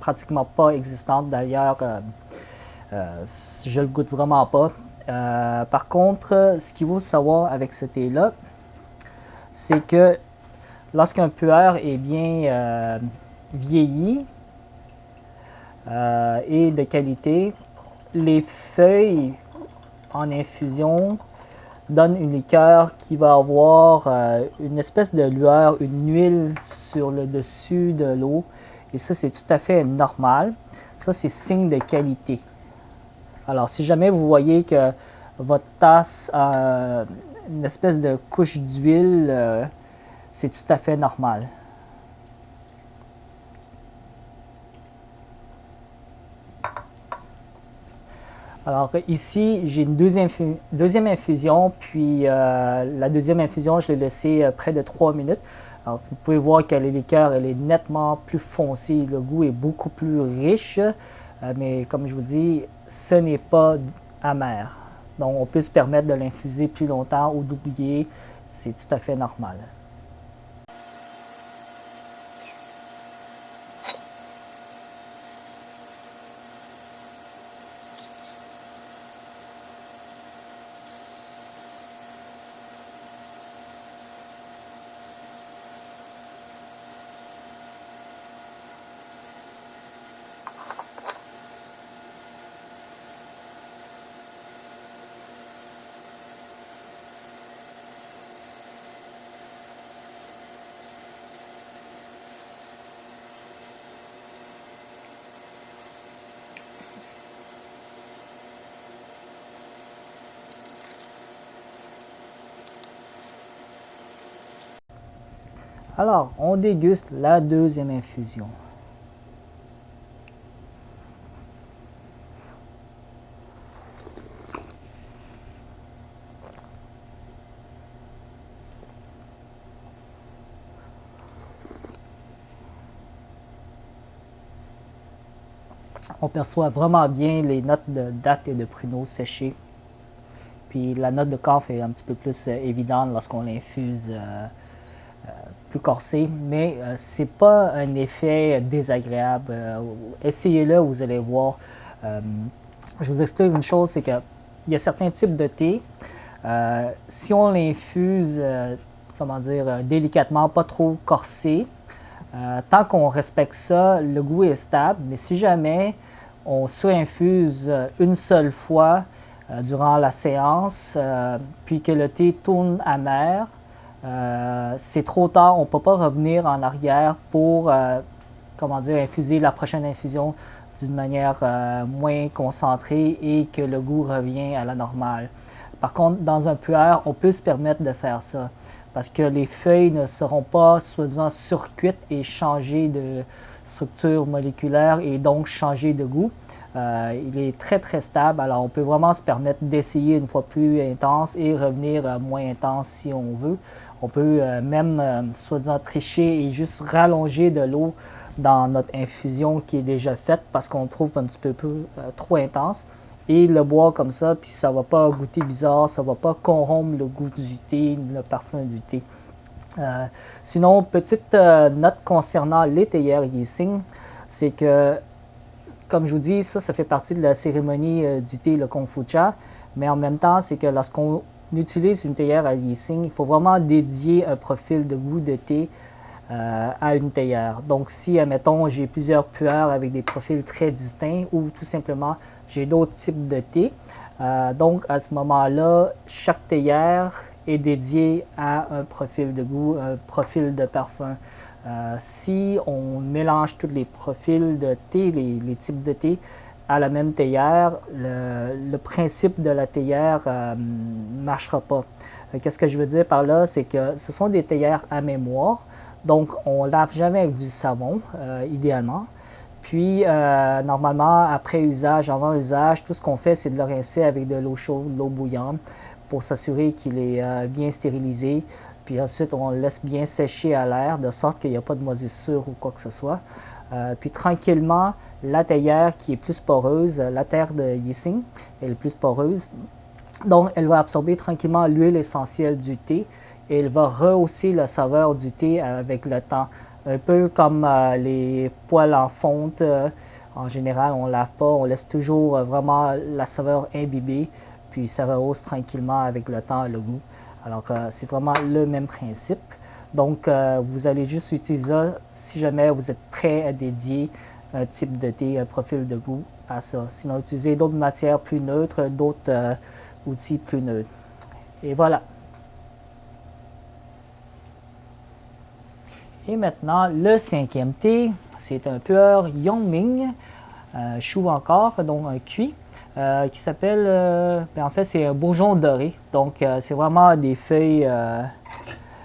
Speaker 1: pratiquement pas existante. D'ailleurs, je le goûte vraiment pas. Par contre, ce qu'il faut savoir avec ce thé-là, c'est que lorsqu'un puer est bien vieilli et de qualité, les feuilles en infusion donnent une liqueur qui va avoir une espèce de lueur, une huile sur le dessus de l'eau. Et ça, c'est tout à fait normal. Ça, c'est signe de qualité. Alors, si jamais vous voyez que votre tasse a une espèce de couche d'huile, c'est tout à fait normal. Alors ici, j'ai une deuxième infusion, puis la deuxième infusion, je l'ai laissée près de 3 minutes. Alors, vous pouvez voir que la liqueur, elle est nettement plus foncée, le goût est beaucoup plus riche, mais comme je vous dis, ce n'est pas amer. Donc, on peut se permettre de l'infuser plus longtemps ou d'oublier, c'est tout à fait normal. Alors, on déguste la deuxième infusion. On perçoit vraiment bien les notes de date et de pruneau séchés. Puis la note de camphre est un petit peu plus évidente lorsqu'on l'infuse plus corsé, mais c'est pas un effet désagréable. Essayez-le, vous allez voir. Je vous explique une chose, c'est qu'il y a certains types de thé. Si on l'infuse, comment dire, délicatement, pas trop corsé, tant qu'on respecte ça, le goût est stable. Mais si jamais on surinfuse une seule fois durant la séance, puis que le thé tourne amer, c'est trop tard, on ne peut pas revenir en arrière pour comment dire, infuser la prochaine infusion d'une manière moins concentrée et que le goût revient à la normale. Par contre, dans un puer, on peut se permettre de faire ça parce que les feuilles ne seront pas soi-disant surcuites et changer de structure moléculaire et donc changer de goût. Il est très très stable, alors on peut vraiment se permettre d'essayer une fois plus intense et revenir moins intense si on veut. On peut même, soi-disant, tricher et juste rallonger de l'eau dans notre infusion qui est déjà faite parce qu'on trouve un petit peu trop intense. Et le boire comme ça, puis ça ne va pas goûter bizarre, ça ne va pas corrompre le goût du thé, le parfum du thé. Sinon, petite note concernant les théières Riesling. c'est que, comme je vous dis, ça fait partie de la cérémonie du thé, le Konfucha, mais en même temps, c'est que lorsqu'on utilise une théière à Yixing, il faut vraiment dédier un profil de goût de thé à une théière. Donc, si, admettons, j'ai plusieurs pueurs avec des profils très distincts ou tout simplement, j'ai d'autres types de thé, donc à ce moment-là, chaque théière est dédiée à un profil de goût, un profil de parfum. Si on mélange tous les profils de thé, les types de thé, à la même théière, le principe de la théière ne marchera pas. Qu'est-ce que je veux dire par là? C'est que ce sont des théières à mémoire, donc on ne lave jamais avec du savon, idéalement. Puis, normalement, après usage, avant usage, tout ce qu'on fait, c'est de le rincer avec de l'eau chaude, de l'eau bouillante, pour s'assurer qu'il est bien stérilisé. Puis ensuite, on le laisse bien sécher à l'air, de sorte qu'il n'y a pas de moisissure ou quoi que ce soit. Puis tranquillement, la théière qui est plus poreuse, la terre de Yixing est le plus poreuse, donc elle va absorber tranquillement l'huile essentielle du thé et elle va rehausser la saveur du thé avec le temps. Un peu comme les poêles en fonte, en général on ne lave pas, on laisse toujours vraiment la saveur imbibée, puis ça rehausse tranquillement avec le temps le goût. Alors c'est vraiment le même principe. Donc, vous allez juste utiliser ça si jamais vous êtes prêt à dédier un type de thé, un profil de goût à ça. Sinon, utilisez d'autres matières plus neutres, d'autres outils plus neutres. Et voilà. Et maintenant, le cinquième thé, c'est un puer Yongming, chou encore, donc un cuit, qui s'appelle, en fait, c'est un bourgeon doré. Donc, c'est vraiment des feuilles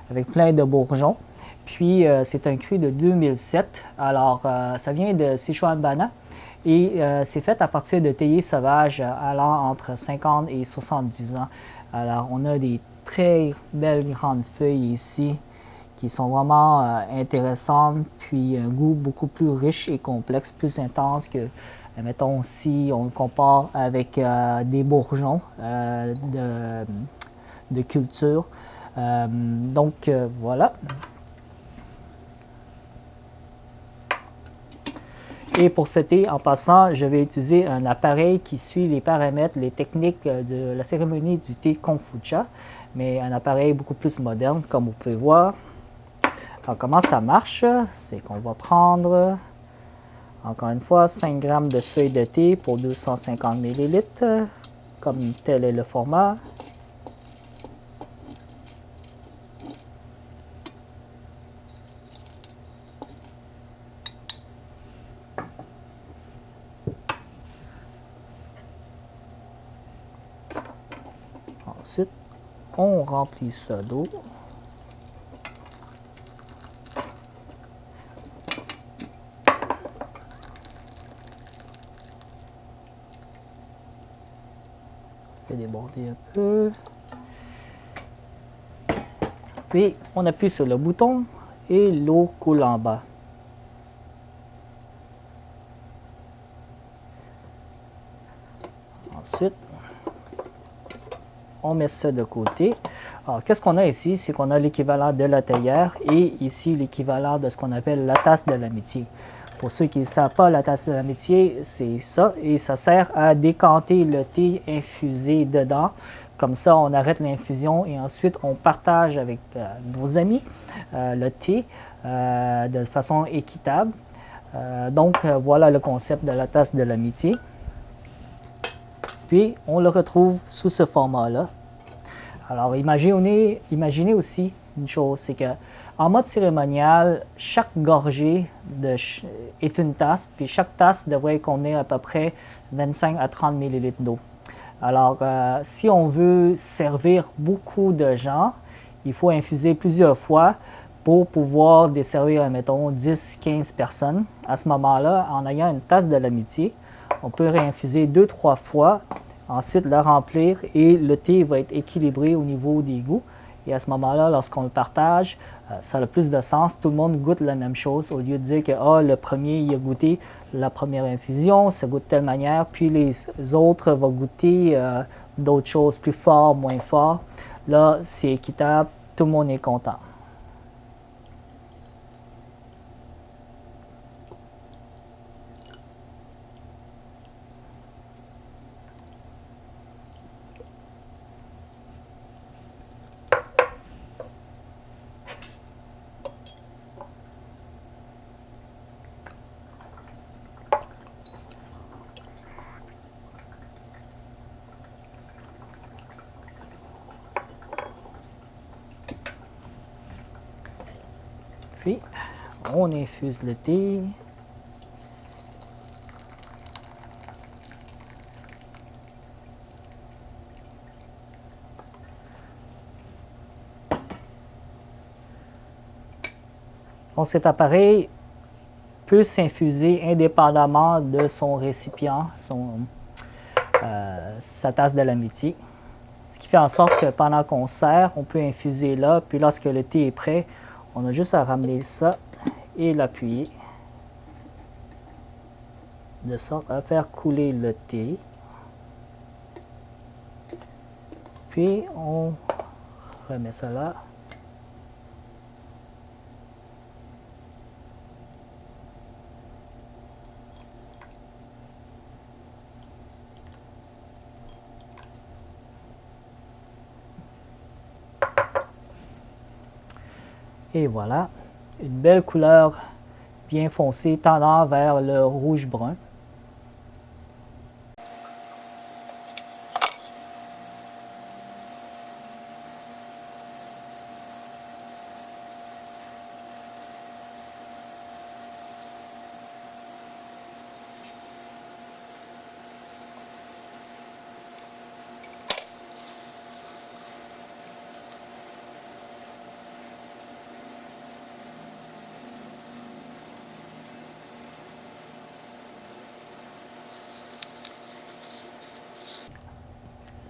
Speaker 1: avec plein de bourgeons. Puis, c'est un cru de 2007. Alors, ça vient de Sichuan-Bana et c'est fait à partir de théiers sauvages allant entre 50 et 70 ans. Alors, on a des très belles grandes feuilles ici qui sont vraiment intéressantes, puis un goût beaucoup plus riche et complexe, plus intense que, mettons, si on le compare avec des bourgeons de culture. Donc, voilà. Et pour ce thé, en passant, je vais utiliser un appareil qui suit les paramètres, les techniques de la cérémonie du thé Konfucha, mais un appareil beaucoup plus moderne, comme vous pouvez voir. Alors, comment ça marche? C'est qu'on va prendre, encore une fois, 5 g de feuilles de thé pour 250 ml, comme tel est le format. Ensuite, on remplit ça d'eau. On fait déborder un peu. Puis, on appuie sur le bouton et l'eau coule en bas. Ensuite, on met ça de côté. Alors, qu'est-ce qu'on a ici? C'est qu'on a l'équivalent de la théière et ici l'équivalent de ce qu'on appelle la tasse de l'amitié. Pour ceux qui ne savent pas, la tasse de l'amitié, c'est ça et ça sert à décanter le thé infusé dedans. Comme ça, on arrête l'infusion et ensuite on partage avec nos amis le thé de façon équitable. Donc, voilà le concept de la tasse de l'amitié. Puis, on le retrouve sous ce format-là. Alors, imaginez aussi une chose, c'est qu'en mode cérémonial, chaque gorgée est une tasse, puis chaque tasse devrait contenir à peu près 25 à 30 ml d'eau. Alors, si on veut servir beaucoup de gens, il faut infuser plusieurs fois pour pouvoir desservir, mettons, 10-15 personnes. À ce moment-là, en ayant une tasse de l'amitié, on peut réinfuser 2-3 fois, ensuite la remplir et le thé va être équilibré au niveau des goûts. Et à ce moment-là, lorsqu'on le partage, ça a plus de sens. Tout le monde goûte la même chose au lieu de dire que le premier, il a goûté la première infusion, ça goûte de telle manière, puis les autres vont goûter d'autres choses plus fort, moins fort. Là, c'est équitable, tout le monde est content. on infuse le thé. Donc cet appareil peut s'infuser indépendamment de son récipient, sa tasse de l'amitié. Ce qui fait en sorte que pendant qu'on sert, on peut infuser là, puis lorsque le thé est prêt, on a juste à ramener ça et l'appuyer de sorte à faire couler le thé. Puis on remet ça là. Et voilà, une belle couleur bien foncée tendant vers le rouge-brun.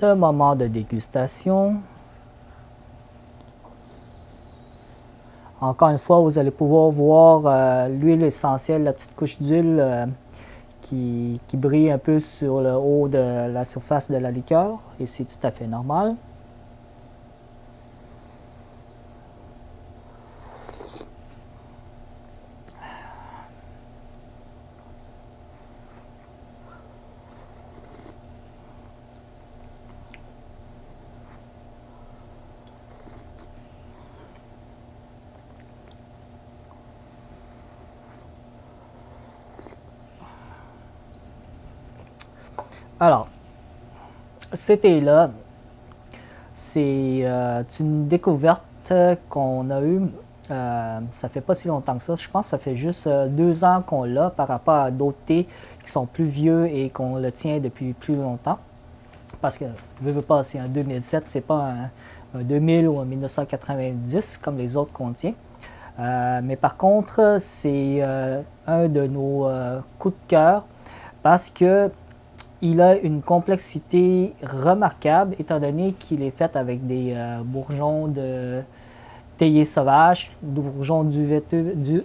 Speaker 1: Le moment de dégustation. Encore une fois, vous allez pouvoir voir l'huile essentielle, la petite couche d'huile qui brille un peu sur le haut de la surface de la liqueur, et c'est tout à fait normal. Alors, cet thé-là, c'est une découverte qu'on a eue. Ça fait pas si longtemps que ça. Je pense que ça fait juste 2 ans qu'on l'a par rapport à d'autres thés qui sont plus vieux et qu'on le tient depuis plus longtemps. Parce que, veux pas, c'est un 2007, c'est pas un 2000 ou un 1990 comme les autres qu'on tient. Mais par contre, c'est un de nos coups de cœur parce que il a une complexité remarquable étant donné qu'il est fait avec des bourgeons de théier sauvage, de bourgeons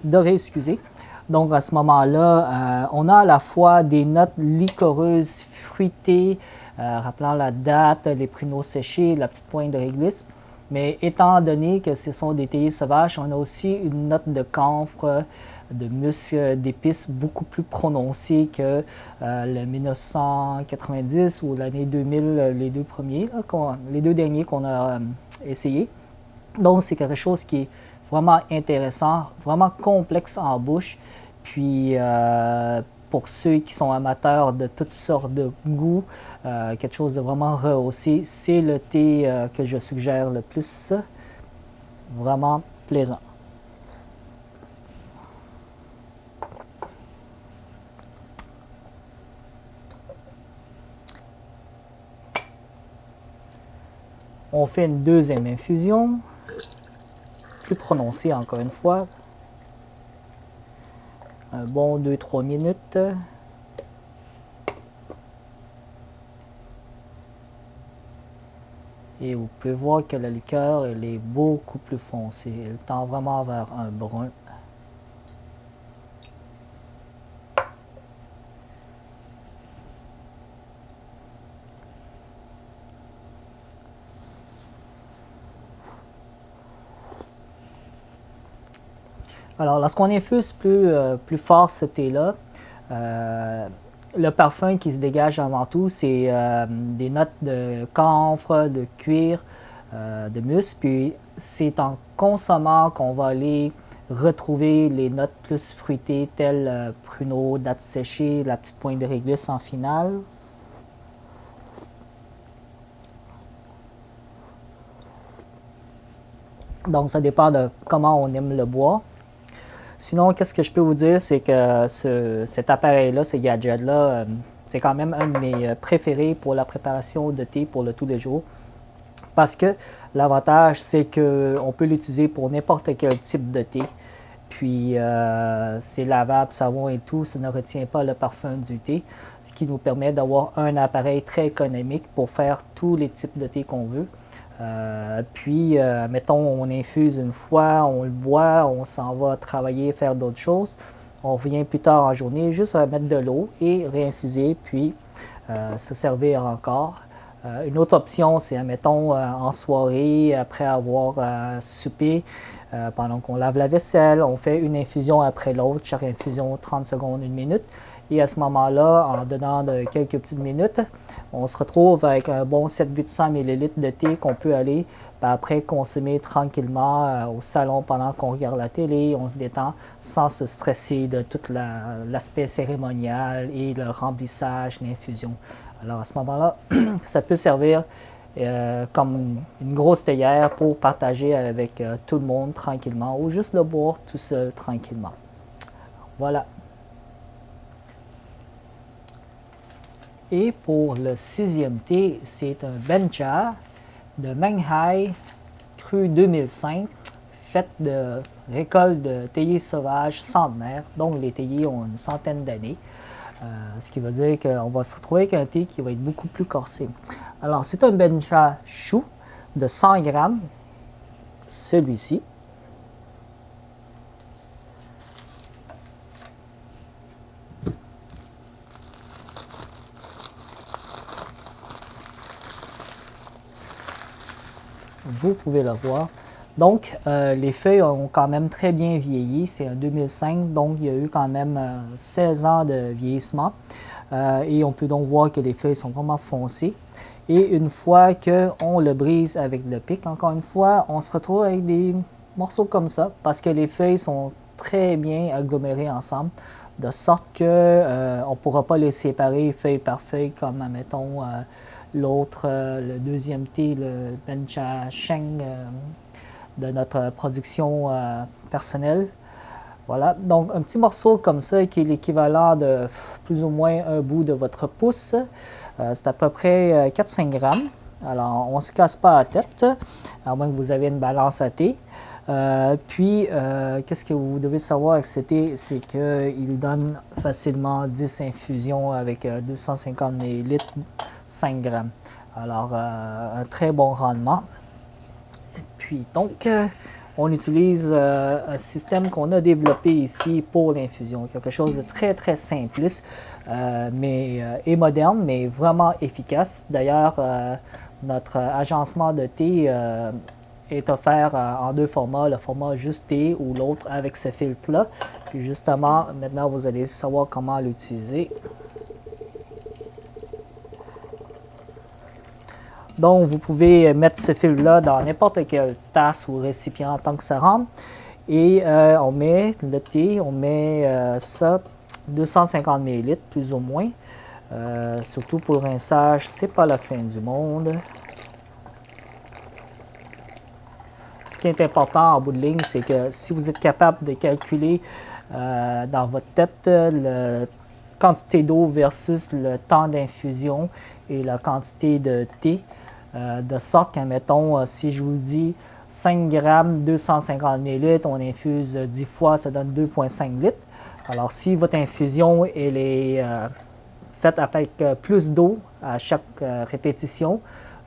Speaker 1: dorés, excusez. Donc à ce moment-là, on a à la fois des notes liquoreuses, fruitées, rappelant la date, les pruneaux séchés, la petite pointe de réglisse. Mais étant donné que ce sont des théiers sauvages, on a aussi une note de camphre, de musc, d'épices beaucoup plus prononcée que le 1990 ou l'année 2000, les deux premiers, là, les deux derniers qu'on a essayés. Donc c'est quelque chose qui est vraiment intéressant, vraiment complexe en bouche. Puis pour ceux qui sont amateurs de toutes sortes de goûts, quelque chose de vraiment rehaussé, c'est le thé que je suggère le plus. Vraiment plaisant. On fait une deuxième infusion, plus prononcée encore une fois. Un bon 2-3 minutes. Et vous pouvez voir que la liqueur elle est beaucoup plus foncée. Elle tend vraiment vers un brun. Alors, lorsqu'on infuse plus fort ce thé-là, le parfum qui se dégage avant tout, c'est des notes de camphre, de cuir, de musc. Puis c'est en consommant qu'on va aller retrouver les notes plus fruitées, telles pruneaux, dattes séchées, la petite pointe de réglisse en finale. Donc ça dépend de comment on aime le boire. Sinon, qu'est-ce que je peux vous dire, c'est que cet appareil-là, ce gadget-là, c'est quand même un de mes préférés pour la préparation de thé pour le tous les jours. Parce que l'avantage, c'est qu'on peut l'utiliser pour n'importe quel type de thé. Puis c'est lavable, savon et tout, ça ne retient pas le parfum du thé, ce qui nous permet d'avoir un appareil très économique pour faire tous les types de thé qu'on veut. Mettons, on infuse une fois, on le boit, on s'en va travailler, faire d'autres choses. On revient plus tard en journée, juste à mettre de l'eau et réinfuser, puis se servir encore. Une autre option, c'est, admettons, en soirée, après avoir soupé, pendant qu'on lave la vaisselle, on fait une infusion après l'autre, chaque infusion 30 secondes, 1 minute. Et à ce moment-là, en donnant quelques petites minutes, on se retrouve avec un bon 700-800 ml de thé qu'on peut aller après consommer tranquillement au salon pendant qu'on regarde la télé, on se détend sans se stresser de tout l'aspect cérémonial et le remplissage, l'infusion. Alors à ce moment-là, ça peut servir comme une grosse théière pour partager avec tout le monde tranquillement ou juste le boire tout seul tranquillement. Voilà. Et pour le 6e thé, c'est un Bencha de Menghai cru 2005, fait de récolte de théiers sauvages centenaires, donc les théiers ont une centaine d'années. Ce qui veut dire qu'on va se retrouver avec un thé qui va être beaucoup plus corsé. Alors, c'est un Bencha chou de 100 grammes, celui-ci. Vous pouvez le voir. Donc, les feuilles ont quand même très bien vieilli. C'est un 2005, donc il y a eu quand même 16 ans de vieillissement. Et on peut donc voir que les feuilles sont vraiment foncées. Et une fois qu'on le brise avec le pic, encore une fois, on se retrouve avec des morceaux comme ça, parce que les feuilles sont très bien agglomérées ensemble, de sorte qu'on ne pourra pas les séparer feuille par feuille, comme, admettons, l'autre, le deuxième thé, le Bencha Sheng de notre production personnelle. Voilà, donc un petit morceau comme ça qui est l'équivalent de plus ou moins un bout de votre pouce. C'est à peu près 4-5 grammes. Alors, on ne se casse pas la tête, à moins que vous ayez une balance à thé. Qu'est-ce que vous devez savoir avec ce thé, c'est qu'il donne facilement 10 infusions avec 250 ml, 5 grammes. Alors, un très bon rendement. Puis, donc, on utilise un système qu'on a développé ici pour l'infusion, quelque chose de très, très simpliste, et moderne, mais vraiment efficace. D'ailleurs, notre agencement de thé est offert en 2 formats, le format juste thé ou l'autre avec ce filtre-là. Puis justement, maintenant, vous allez savoir comment l'utiliser. Donc, vous pouvez mettre ce fil-là dans n'importe quelle tasse ou récipient tant que ça rentre. Et on met le thé, on met ça 250 ml plus ou moins. Surtout pour le rinçage, c'est pas la fin du monde. Ce qui est important en bout de ligne, c'est que si vous êtes capable de calculer dans votre tête la quantité d'eau versus le temps d'infusion et la quantité de thé, de sorte qu'admettons, si je vous dis 5 grammes, 250 ml, on infuse 10 fois, ça donne 2,5 litres. Alors, si votre infusion elle est faite avec plus d'eau à chaque répétition,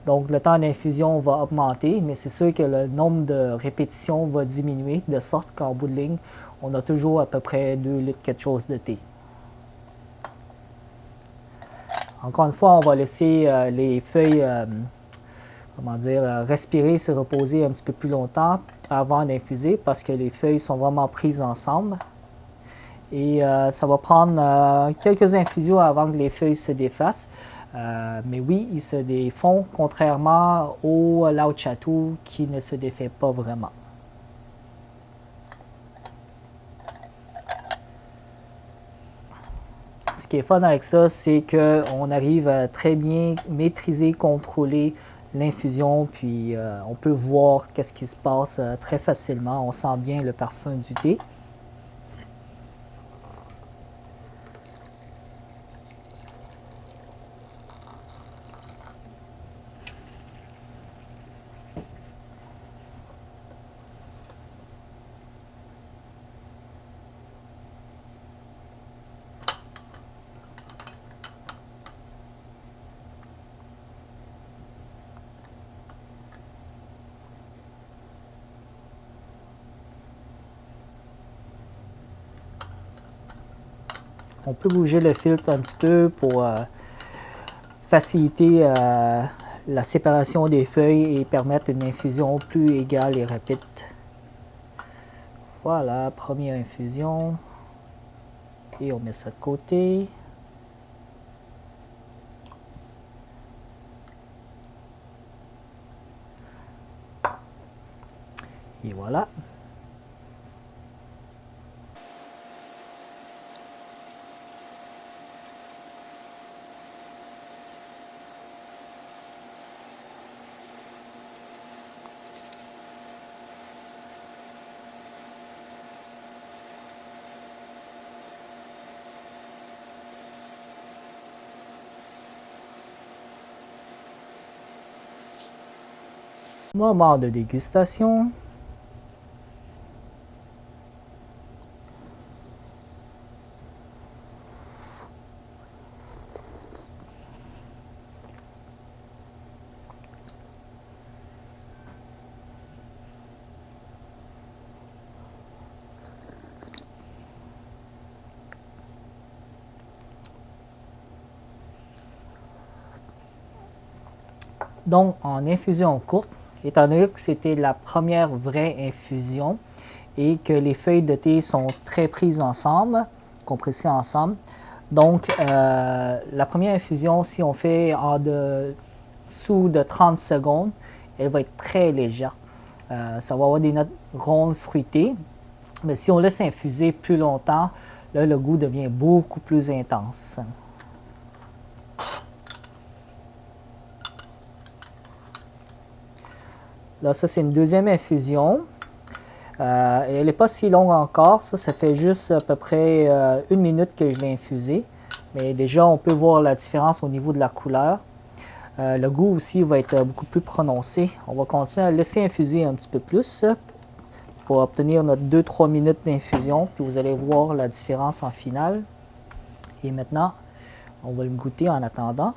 Speaker 1: donc le temps d'infusion va augmenter, mais c'est sûr que le nombre de répétitions va diminuer, de sorte qu'en bout de ligne, on a toujours à peu près 2 litres quelque chose de thé. Encore une fois, on va laisser les feuilles respirer, se reposer un petit peu plus longtemps avant d'infuser parce que les feuilles sont vraiment prises ensemble. Et ça va prendre quelques infusions avant que les feuilles se défassent. Mais oui, ils se défont, contrairement au Lao Chatou qui ne se défait pas vraiment. Ce qui est fun avec ça, c'est qu'on arrive à très bien maîtriser, contrôler l'infusion, puis on peut voir qu'est-ce qui se passe très facilement. On sent bien le parfum du thé. On peut bouger le filtre un petit peu pour faciliter la séparation des feuilles et permettre une infusion plus égale et rapide. Voilà, première infusion. Et on met ça de côté. Et voilà. Moment de dégustation. Donc, en infusion courte, étant donné que c'était la première vraie infusion et que les feuilles de thé sont très prises ensemble, compressées ensemble, donc la première infusion, si on fait sous de 30 secondes, elle va être très légère. Ça va avoir des notes rondes, fruitées, mais si on laisse infuser plus longtemps, là, le goût devient beaucoup plus intense. Là, ça, c'est une deuxième infusion. Elle n'est pas si longue encore. Ça fait juste à peu près 1 minute que je l'ai infusée. Mais déjà, on peut voir la différence au niveau de la couleur. Le goût aussi va être beaucoup plus prononcé. On va continuer à laisser infuser un petit peu plus pour obtenir notre 2-3 minutes d'infusion. Puis vous allez voir la différence en finale. Et maintenant, on va le goûter en attendant.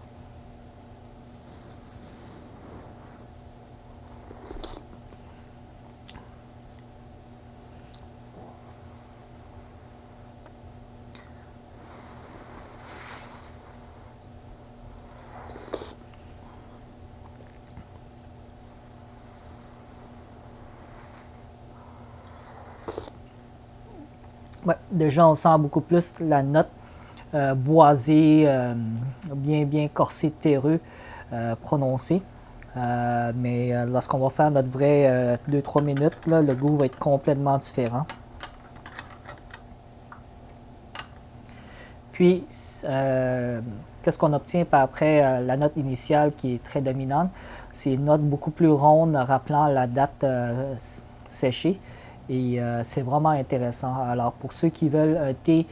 Speaker 1: Ouais, déjà, on sent beaucoup plus la note boisée, bien corsée, terreux, prononcée. Mais lorsqu'on va faire notre vrai 2-3 minutes, là, le goût va être complètement différent. Puis, qu'est-ce qu'on obtient par après la note initiale qui est très dominante? C'est une note beaucoup plus ronde, rappelant la date séchée. Et c'est vraiment intéressant. Alors, pour ceux qui veulent un thé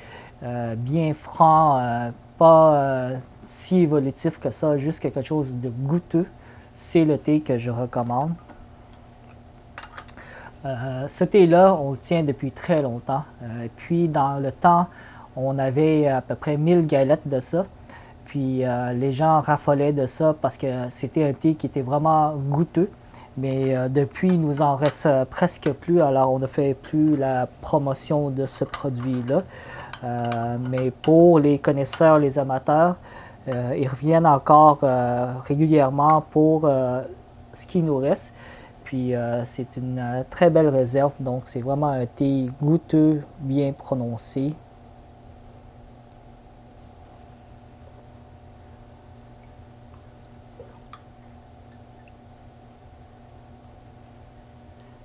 Speaker 1: bien franc, pas si évolutif que ça, juste quelque chose de goûteux, c'est le thé que je recommande. Ce thé-là, on le tient depuis très longtemps. Puis, dans le temps, on avait à peu près 1000 galettes de ça. Puis, les gens raffolaient de ça parce que c'était un thé qui était vraiment goûteux. Mais depuis, il nous en reste presque plus. Alors, on ne fait plus la promotion de ce produit-là. Mais pour les connaisseurs, les amateurs, ils reviennent encore régulièrement pour ce qui nous reste. Puis c'est une très belle réserve, donc c'est vraiment un thé goûteux, bien prononcé.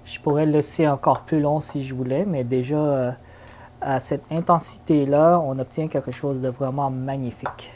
Speaker 1: Je pourrais le laisser encore plus long si je voulais, mais déjà à cette intensité-là, on obtient quelque chose de vraiment magnifique.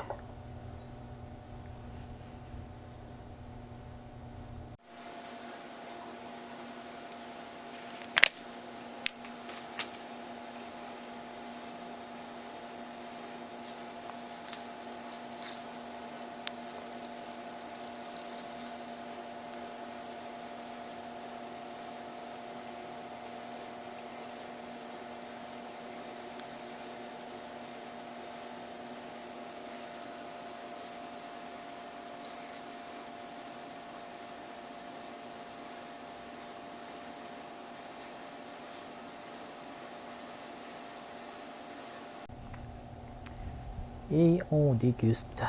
Speaker 1: et on déguste.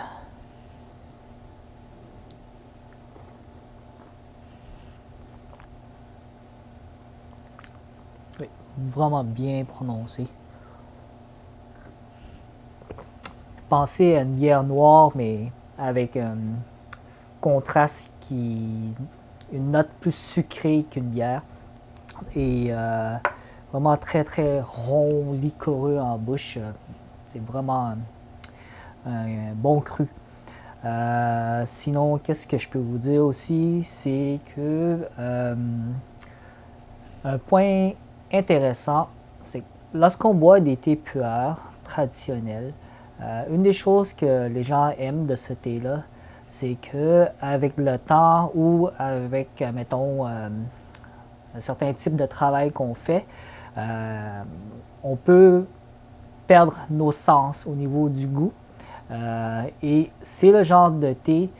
Speaker 1: Oui, vraiment bien prononcé. Pensez à une bière noire, mais avec un contraste une note plus sucrée qu'une bière. Et vraiment très très rond, liquoreux en bouche. C'est vraiment un bon cru. Sinon, qu'est-ce que je peux vous dire aussi, c'est que un point intéressant, c'est que lorsqu'on boit des thés pueurs traditionnels, une des choses que les gens aiment de ce thé-là, c'est qu'avec le temps ou avec, mettons, un certain type de travail qu'on fait, on peut perdre nos sens au niveau du goût. Et c'est le genre de thé,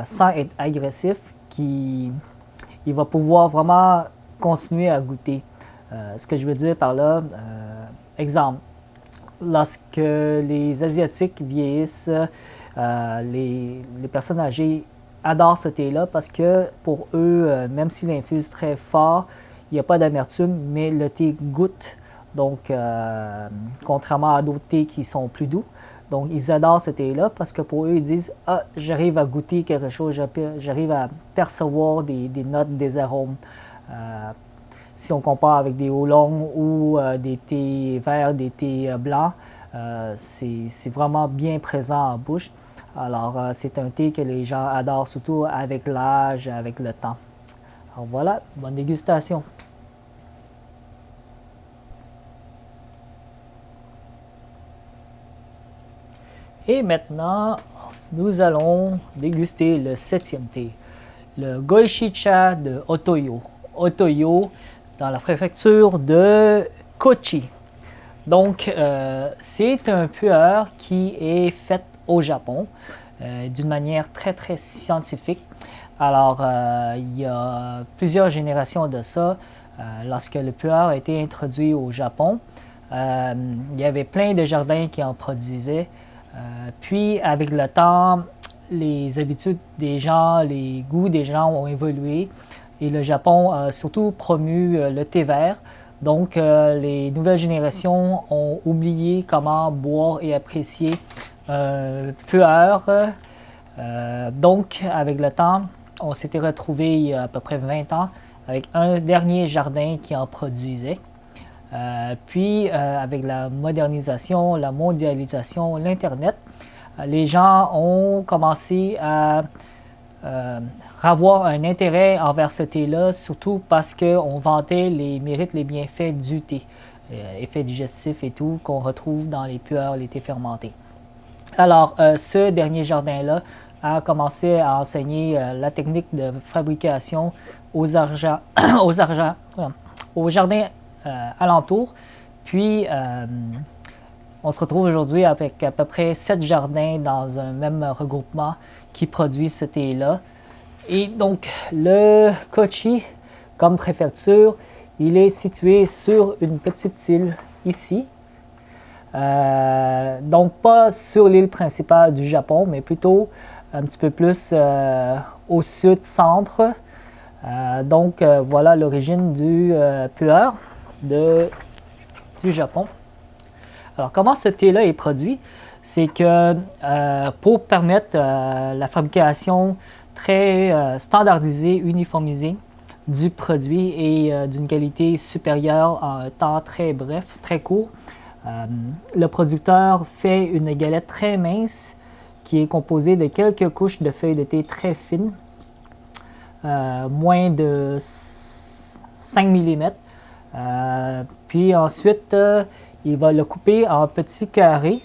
Speaker 1: sans être agressif, qui il va pouvoir vraiment continuer à goûter. Ce que je veux dire par là, exemple, lorsque les Asiatiques vieillissent, les personnes âgées adorent ce thé-là parce que pour eux, même s'il infuse très fort, il n'y a pas d'amertume, mais le thé goûte. Donc, contrairement à d'autres thés qui sont plus doux. Donc, ils adorent ce thé-là parce que pour eux, ils disent « Ah, j'arrive à goûter quelque chose, j'arrive à percevoir des notes, des arômes. » Si on compare avec des oolongs ou des thés verts, des thés blancs, c'est vraiment bien présent en bouche. Alors, c'est un thé que les gens adorent, surtout avec l'âge, avec le temps. Alors voilà, bonne dégustation. Et maintenant, nous allons déguster le 7e thé, le Goishicha de Otoyo. Otoyo, dans la préfecture de Kochi. Donc, c'est un pueur qui est fait au Japon d'une manière très, très scientifique. Alors, il y a plusieurs générations de ça. Lorsque le pueur a été introduit au Japon, il y avait plein de jardins qui en produisaient. Puis, avec le temps, les habitudes des gens, les goûts des gens ont évolué. Et le Japon a surtout promu le thé vert. Donc, les nouvelles générations ont oublié comment boire et apprécier un pueur. Donc, avec le temps, on s'était retrouvé il y a à peu près 20 ans avec un dernier jardin qui en produisait. Puis, avec la modernisation, la mondialisation, l'Internet, les gens ont commencé à avoir un intérêt envers ce thé-là, surtout parce qu'on vantait les mérites, les bienfaits du thé, effets digestifs et tout, qu'on retrouve dans les pueurs, les thés fermentés. Alors, ce dernier jardin-là a commencé à enseigner la technique de fabrication aux jardins alentours. Puis, on se retrouve aujourd'hui avec à peu près 7 jardins dans un même regroupement qui produisent ce thé-là. Et donc, le Kochi, comme préfecture, il est situé sur une petite île ici. Donc, pas sur l'île principale du Japon, mais plutôt un petit peu plus au sud-centre. Donc, voilà l'origine du pueur du Japon. Alors, comment ce thé-là est produit? C'est que pour permettre la fabrication très standardisée, uniformisée du produit et d'une qualité supérieure en un temps très bref, très court, le producteur fait une galette très mince qui est composée de quelques couches de feuilles de thé très fines, moins de 5 mm. Puis ensuite, il va le couper en petits carrés.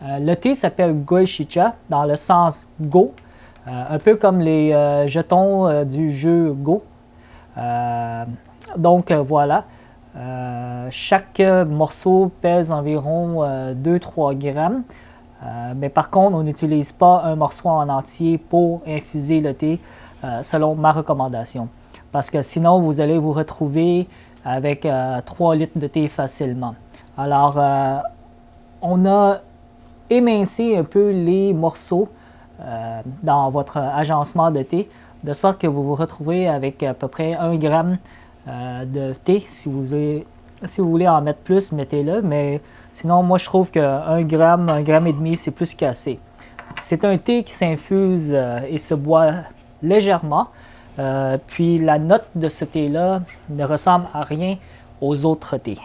Speaker 1: Le thé s'appelle Goishicha dans le sens Go, un peu comme les jetons du jeu Go. Donc voilà, chaque morceau pèse environ 2-3 grammes. Mais par contre, on n'utilise pas un morceau en entier pour infuser le thé, selon ma recommandation. Parce que sinon, vous allez vous retrouver avec 3 litres de thé facilement. Alors, on a émincé un peu les morceaux dans votre agencement de thé, de sorte que vous vous retrouvez avec à peu près 1 gramme de thé. Si vous voulez en mettre plus, mettez-le, mais sinon, moi je trouve que 1 gramme et demi, c'est plus qu'assez. C'est un thé qui s'infuse et se boit légèrement. Puis la note de ce thé-là ne ressemble à rien aux autres thés.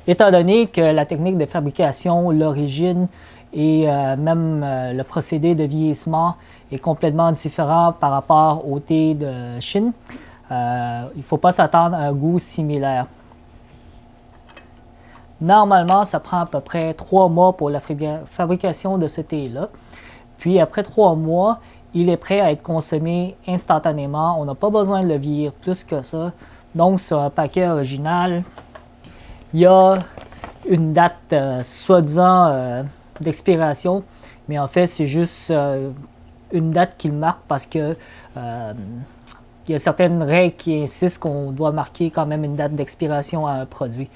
Speaker 1: Étant donné que la technique de fabrication, l'origine et même le procédé de vieillissement est complètement différent par rapport au thé de Chine, il ne faut pas s'attendre à un goût similaire. Normalement, ça prend à peu près 3 mois pour la fabrication de ce thé-là. Puis après 3 mois, il est prêt à être consommé instantanément. On n'a pas besoin de le vieillir plus que ça. Donc sur un paquet original, il y a une date soi-disant d'expiration, mais en fait c'est juste une date qu'il marque parce que il y a certaines règles qui insistent qu'on doit marquer quand même une date d'expiration à un produit.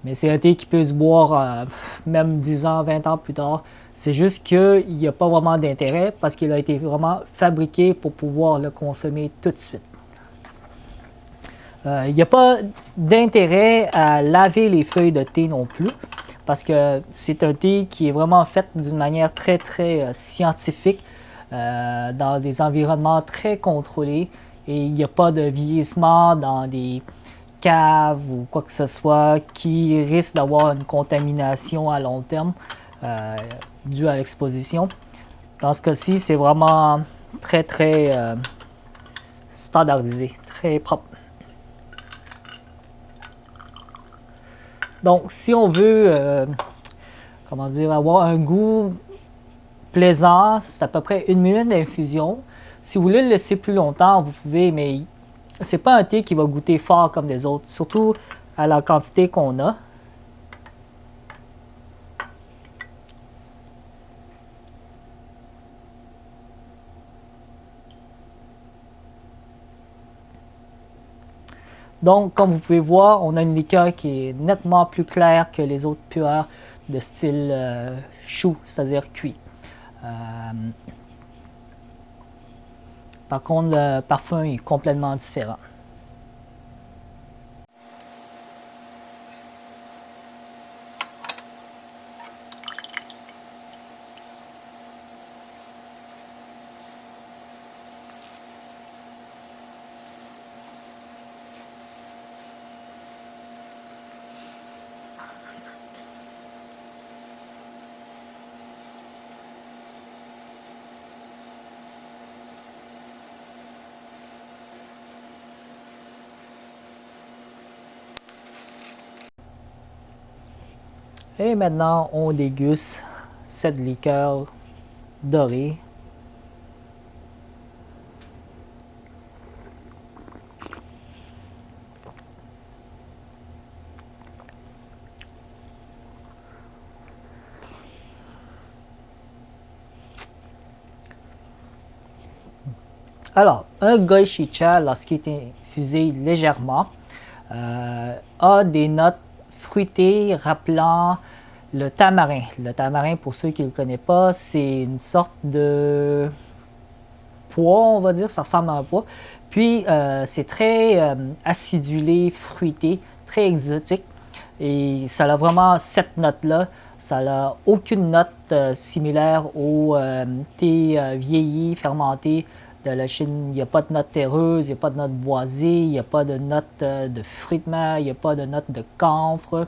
Speaker 1: Mais c'est un thé qui peut se boire même 10 ans, 20 ans plus tard. C'est juste qu'il n'y a pas vraiment d'intérêt parce qu'il a été vraiment fabriqué pour pouvoir le consommer tout de suite. Il n'y a pas d'intérêt à laver les feuilles de thé non plus parce que c'est un thé qui est vraiment fait d'une manière très scientifique dans des environnements très contrôlés et il n'y a pas de vieillissement dans des caves ou quoi que ce soit qui risque d'avoir une contamination à long terme due à l'exposition. Dans ce cas-ci, c'est vraiment très standardisé, très propre. Donc, si on veut avoir un goût plaisant, c'est à peu près 1 minute d'infusion. Si vous voulez le laisser plus longtemps, vous pouvez, mais c'est pas un thé qui va goûter fort comme les autres, surtout à la quantité qu'on a. Donc, comme vous pouvez voir, on a une liqueur qui est nettement plus claire que les autres pueurs de style chou, c'est-à-dire cuit. Par contre, le parfum est complètement différent. Et maintenant, on déguste cette liqueur dorée. Alors, un goichicha, lorsqu'il est infusé légèrement, a des notes fruitées rappelant le tamarin. Le tamarin, pour ceux qui ne le connaissent pas, c'est une sorte de pois, on va dire, ça ressemble à un pois. Puis, c'est très acidulé, fruité, très exotique. Et ça a vraiment cette note-là. Ça n'a aucune note similaire au thé vieilli, fermenté de la Chine. Il n'y a pas de note terreuse, il n'y a pas de note boisée, il n'y a pas de note de fruitement, il n'y a pas de note de camphre,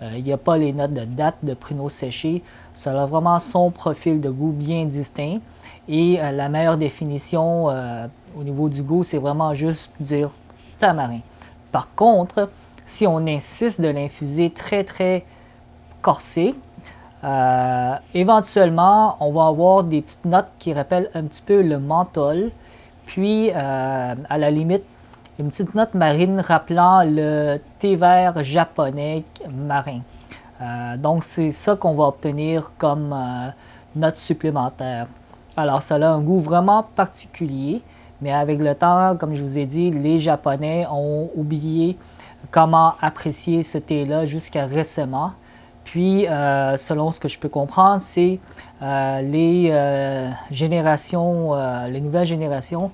Speaker 1: il n'y a pas les notes de date, de pruneaux séchés. Ça a vraiment son profil de goût bien distinct. Et la meilleure définition au niveau du goût, c'est vraiment juste dire tamarin. Par contre, si on insiste de l'infuser très corsé, éventuellement, on va avoir des petites notes qui rappellent un petit peu le menthol, puis à la limite, une petite note marine rappelant le thé vert japonais marin. Donc, c'est ça qu'on va obtenir comme note supplémentaire. Alors, ça a un goût vraiment particulier, Mais avec le temps, comme je vous ai dit, les Japonais ont oublié comment apprécier ce thé-là jusqu'à récemment. Puis, selon ce que je peux comprendre, c'est les nouvelles générations,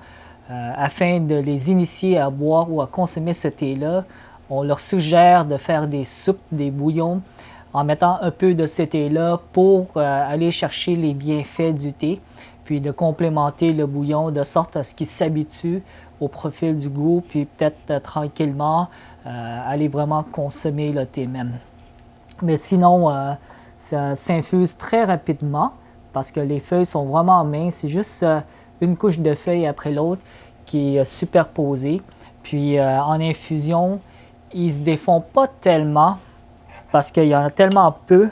Speaker 1: afin de les initier à boire ou à consommer ce thé-là, on leur suggère de faire des soupes, des bouillons, en mettant un peu de ce thé-là pour aller chercher les bienfaits du thé, puis de complémenter le bouillon de sorte à ce qu'ils s'habituent au profil du goût, puis peut-être tranquillement aller vraiment consommer le thé même. Mais sinon, ça s'infuse très rapidement parce que les feuilles sont vraiment minces. C'est juste une couche de feuilles après l'autre qui est superposée. Puis en infusion, ils ne se défont pas tellement parce qu'il y en a tellement peu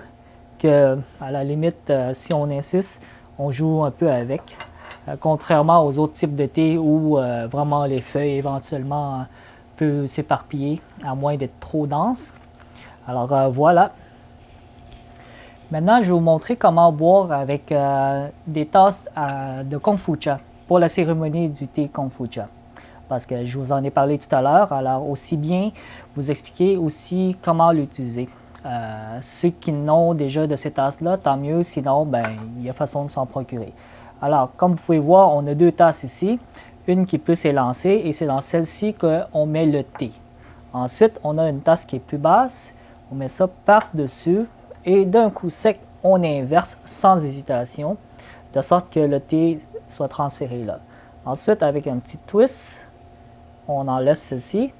Speaker 1: que, à la limite, si on insiste, on joue un peu avec. Contrairement aux autres types de thé où vraiment les feuilles éventuellement peuvent s'éparpiller à moins d'être trop denses. Alors voilà. Maintenant, je vais vous montrer comment boire avec des tasses de kombucha pour la cérémonie du thé kombucha. Parce que je vous en ai parlé tout à l'heure, alors aussi bien vous expliquer aussi comment l'utiliser. Ceux qui n'ont déjà de ces tasses-là, tant mieux, sinon, ben, il y a façon de s'en procurer. Alors, comme vous pouvez voir, on a deux tasses ici, une qui est plus élancée et c'est dans celle-ci qu'on met le thé. Ensuite, on a une tasse qui est plus basse, on met ça par-dessus et d'un coup sec, on inverse sans hésitation, de sorte que le thé soit transféré là. Ensuite, avec un petit twist, on enlève celle-ci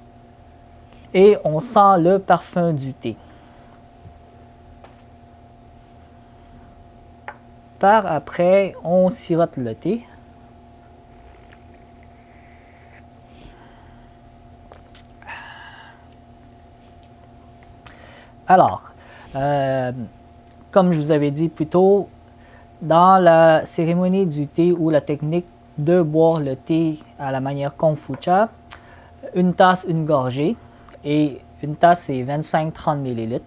Speaker 1: et on sent le parfum du thé. Par après, on sirote le thé. Alors, comme je vous avais dit plus tôt, dans la cérémonie du thé ou la technique de boire le thé à la manière kombucha, une tasse, une gorgée, et une tasse, c'est 25-30 ml.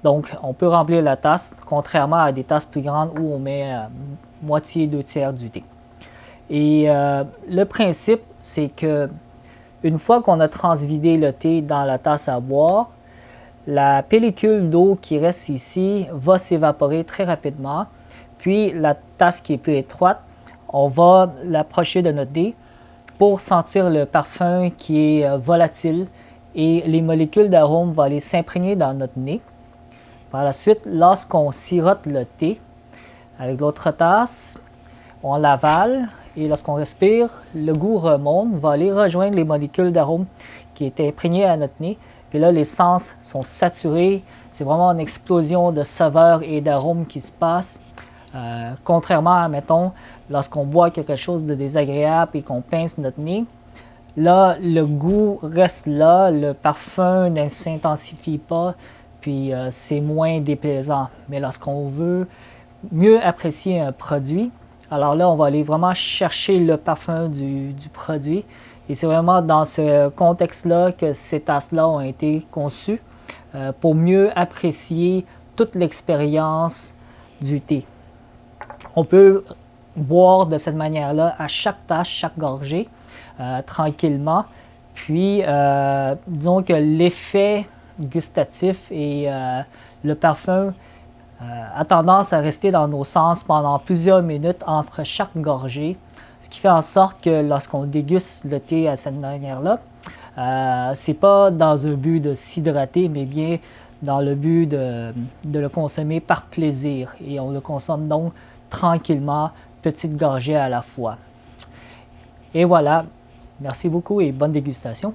Speaker 1: Donc, on peut remplir la tasse, contrairement à des tasses plus grandes où on met moitié, 2/3 du thé. Et le principe, c'est que une fois qu'on a transvidé le thé dans la tasse à boire, la pellicule d'eau qui reste ici va s'évaporer très rapidement. Puis, la tasse qui est plus étroite, on va l'approcher de notre nez pour sentir le parfum qui est volatile et les molécules d'arôme vont aller s'imprégner dans notre nez. Par la suite, lorsqu'on sirote le thé avec l'autre tasse, on l'avale et lorsqu'on respire, le goût remonte, va aller rejoindre les molécules d'arôme qui étaient imprégnées à notre nez. Puis là, les sens sont saturés. C'est vraiment une explosion de saveurs et d'arômes qui se passe. Contrairement à, mettons, lorsqu'on boit quelque chose de désagréable et qu'on pince notre nez, là, le goût reste là, le parfum ne s'intensifie pas, puis c'est moins déplaisant. Mais lorsqu'on veut mieux apprécier un produit, alors là, on va aller vraiment chercher le parfum du produit. Et c'est vraiment dans ce contexte-là que ces tasses-là ont été conçues pour mieux apprécier toute l'expérience du thé. On peut boire de cette manière-là à chaque tasse, chaque gorgée, tranquillement. Puis, disons que l'effet gustatif et le parfum a tendance à rester dans nos sens pendant plusieurs minutes entre chaque gorgée, ce qui fait en sorte que lorsqu'on déguste le thé à cette manière-là, c'est pas dans un but de s'hydrater, mais bien dans le but de le consommer par plaisir. Et on le consomme donc tranquillement, petite gorgée à la fois. Et voilà, merci beaucoup et bonne dégustation.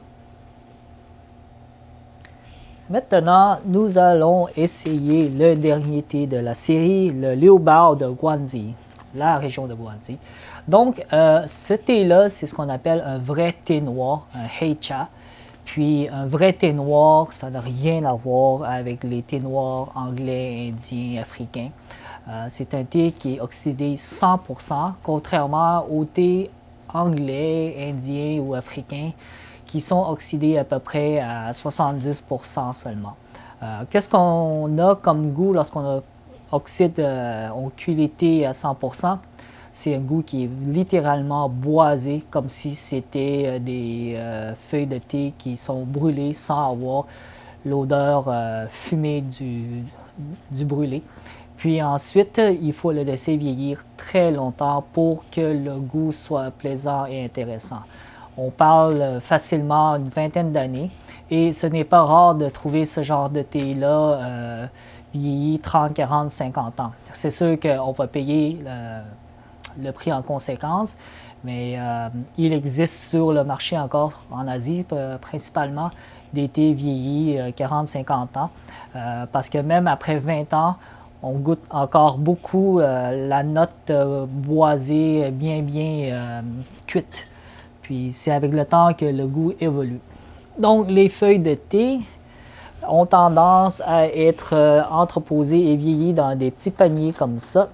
Speaker 1: Maintenant, nous allons essayer le dernier thé de la série, le Liubao de Guangxi, la région de Guangxi. Donc, ce thé-là, c'est ce qu'on appelle un vrai thé noir, un heicha. Puis, un vrai thé noir, ça n'a rien à voir avec les thés noirs anglais, indiens, africains. C'est un thé qui est oxydé 100%, contrairement aux thés anglais, indiens ou africains qui sont oxydés à peu près à 70% seulement. Qu'est-ce qu'on a comme goût lorsqu'on on cuit les thés à 100%? c'est un goût qui est littéralement boisé, comme si c'était des feuilles de thé qui sont brûlées sans avoir l'odeur fumée du brûlé. Puis ensuite, il faut le laisser vieillir très longtemps pour que le goût soit plaisant et intéressant. On parle facilement d'une vingtaine d'années et ce n'est pas rare de trouver ce genre de thé-là vieilli 30, 40, 50 ans. C'est sûr qu'on va payer le prix en conséquence, mais il existe sur le marché encore en Asie principalement des thés vieillis 40-50 ans parce que même après 20 ans, on goûte encore beaucoup la note boisée bien cuite. Puis c'est avec le temps que le goût évolue. Donc les feuilles de thé ont tendance à être entreposées et vieillies dans des petits paniers comme ça.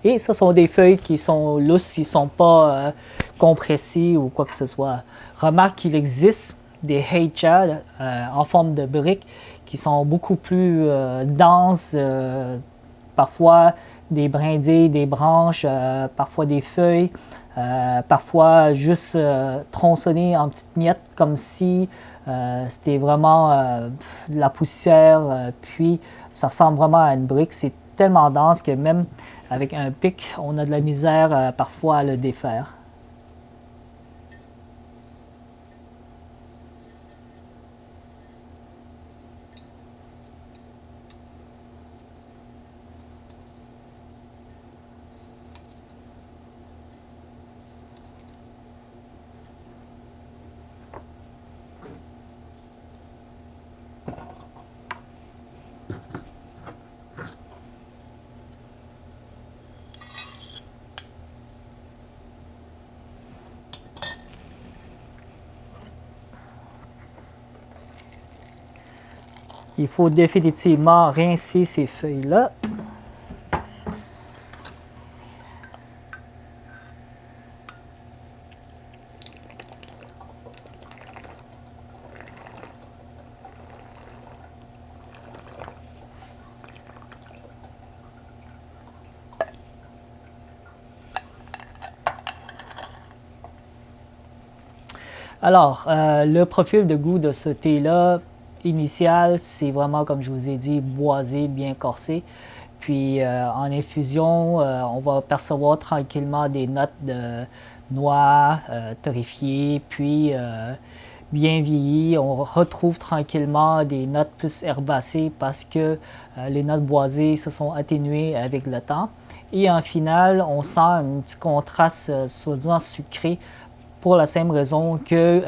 Speaker 1: Et ce sont des feuilles qui sont lousses, ils ne sont pas compressées ou quoi que ce soit. Remarque qu'il existe des heicha en forme de briques qui sont beaucoup plus denses, parfois des brindilles, des branches, parfois des feuilles, parfois juste tronçonnées en petites miettes comme si c'était vraiment de la poussière, puis ça ressemble vraiment à une brique. C'est tellement dense que même avec un pic, on a de la misère parfois à le défaire. Il faut définitivement rincer ces feuilles-là. Alors, le profil de goût de ce thé-là, initial, c'est vraiment, comme je vous ai dit, boisé, bien corsé. Puis en infusion, on va percevoir tranquillement des notes de noix torréfiées, puis bien vieillies. On retrouve tranquillement des notes plus herbacées parce que les notes boisées se sont atténuées avec le temps. Et en finale, on sent un petit contraste soi-disant sucré pour la simple raison que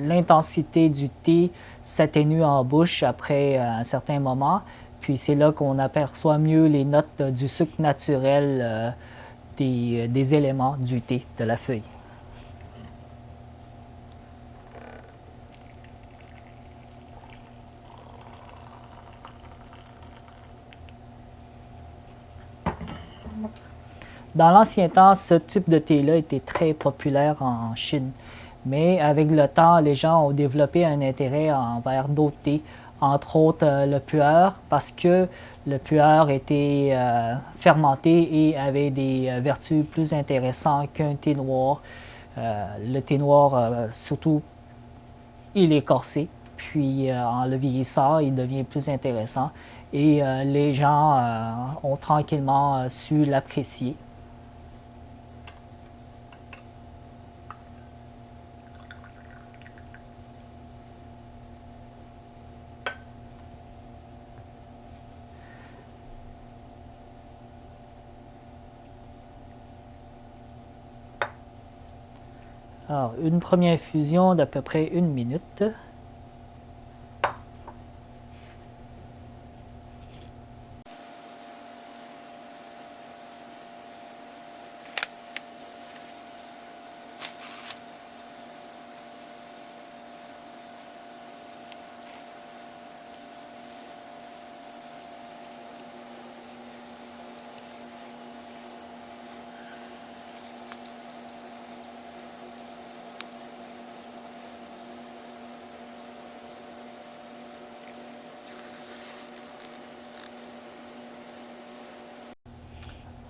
Speaker 1: l'intensité du thé s'atténue en bouche après un certain moment. Puis c'est là qu'on aperçoit mieux les notes du sucre naturel des éléments du thé, de la feuille. Dans l'ancien temps, ce type de thé-là était très populaire en Chine. Mais avec le temps, les gens ont développé un intérêt envers d'autres thés, entre autres le pu'er, parce que le pu'er était fermenté et avait des vertus plus intéressantes qu'un thé noir. Le thé noir, surtout, il est corsé, puis en le vieillissant, il devient plus intéressant. Et les gens ont tranquillement su l'apprécier. Alors, une première infusion d'à peu près 1 minute.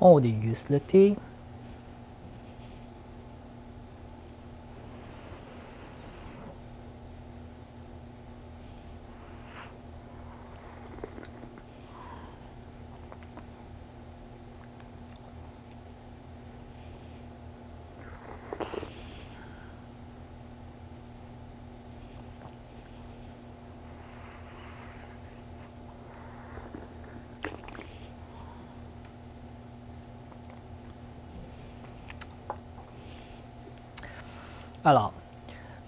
Speaker 1: On déguste le thé. Alors,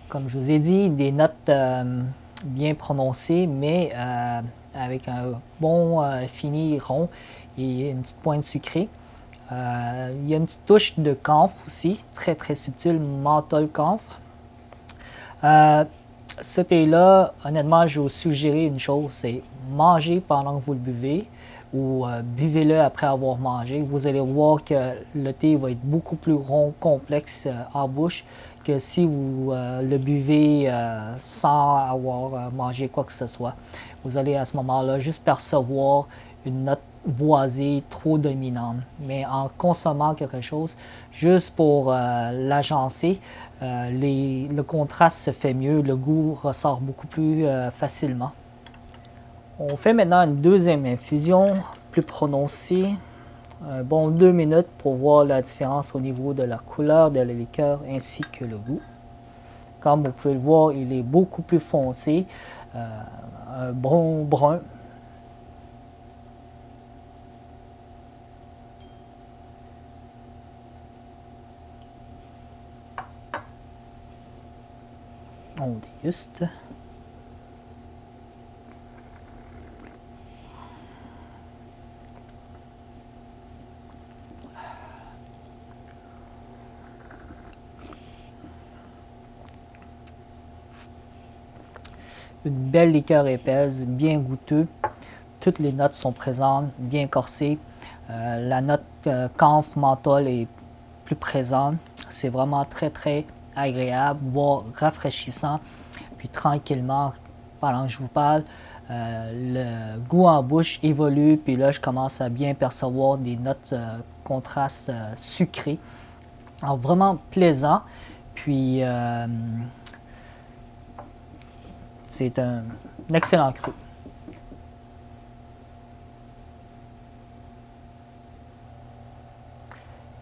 Speaker 1: comme je vous ai dit, des notes bien prononcées, mais avec un bon fini rond et une petite pointe sucrée. Il y a une petite touche de camphre aussi, très très subtile, menthol camphre. Ce thé-là, honnêtement, je vais vous suggérer une chose, c'est manger pendant que vous le buvez ou buvez-le après avoir mangé. Vous allez voir que le thé va être beaucoup plus rond, complexe en bouche que si vous le buvez sans avoir mangé quoi que ce soit. Vous allez à ce moment-là juste percevoir une note boisée trop dominante. Mais en consommant quelque chose, juste pour l'agencer, le contraste se fait mieux, le goût ressort beaucoup plus facilement. On fait maintenant une deuxième infusion plus prononcée, un bon 2 minutes pour voir la différence au niveau de la couleur de la liqueur ainsi que le goût. Comme vous pouvez le voir, il est beaucoup plus foncé, un bon brun. On déguste. Une belle liqueur épaisse, bien goûteux. Toutes les notes sont présentes, bien corsées. La note camphre, menthol est plus présente. C'est vraiment très très agréable, voire rafraîchissant. Puis tranquillement, pendant que je vous parle, le goût en bouche évolue. Puis là, je commence à bien percevoir des notes contrastes sucrés. Alors vraiment plaisant. Puis c'est un excellent cru.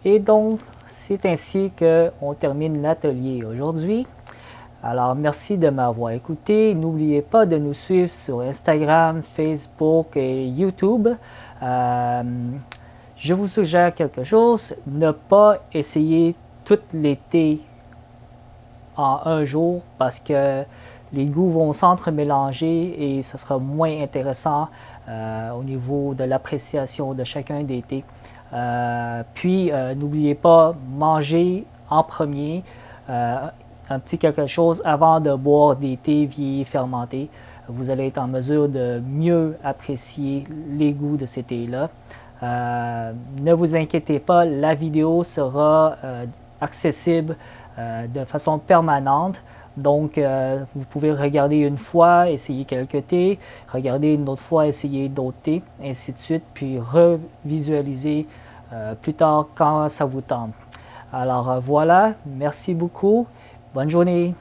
Speaker 1: Et donc, c'est ainsi qu'on termine l'atelier aujourd'hui. Alors, merci de m'avoir écouté. N'oubliez pas de nous suivre sur Instagram, Facebook et YouTube. Je vous suggère quelque chose, ne pas essayer tous les thés en un jour parce que les goûts vont s'entremélanger et ce sera moins intéressant au niveau de l'appréciation de chacun des thés. Puis, n'oubliez pas, manger en premier un petit quelque chose avant de boire des thés vieillis fermentés. Vous allez être en mesure de mieux apprécier les goûts de ces thés-là. Ne vous inquiétez pas, la vidéo sera accessible de façon permanente. Donc, vous pouvez regarder une fois, essayer quelques thés, regarder une autre fois, essayer d'autres thés, ainsi de suite, puis revisualiser plus tard quand ça vous tente. Alors voilà, merci beaucoup, bonne journée.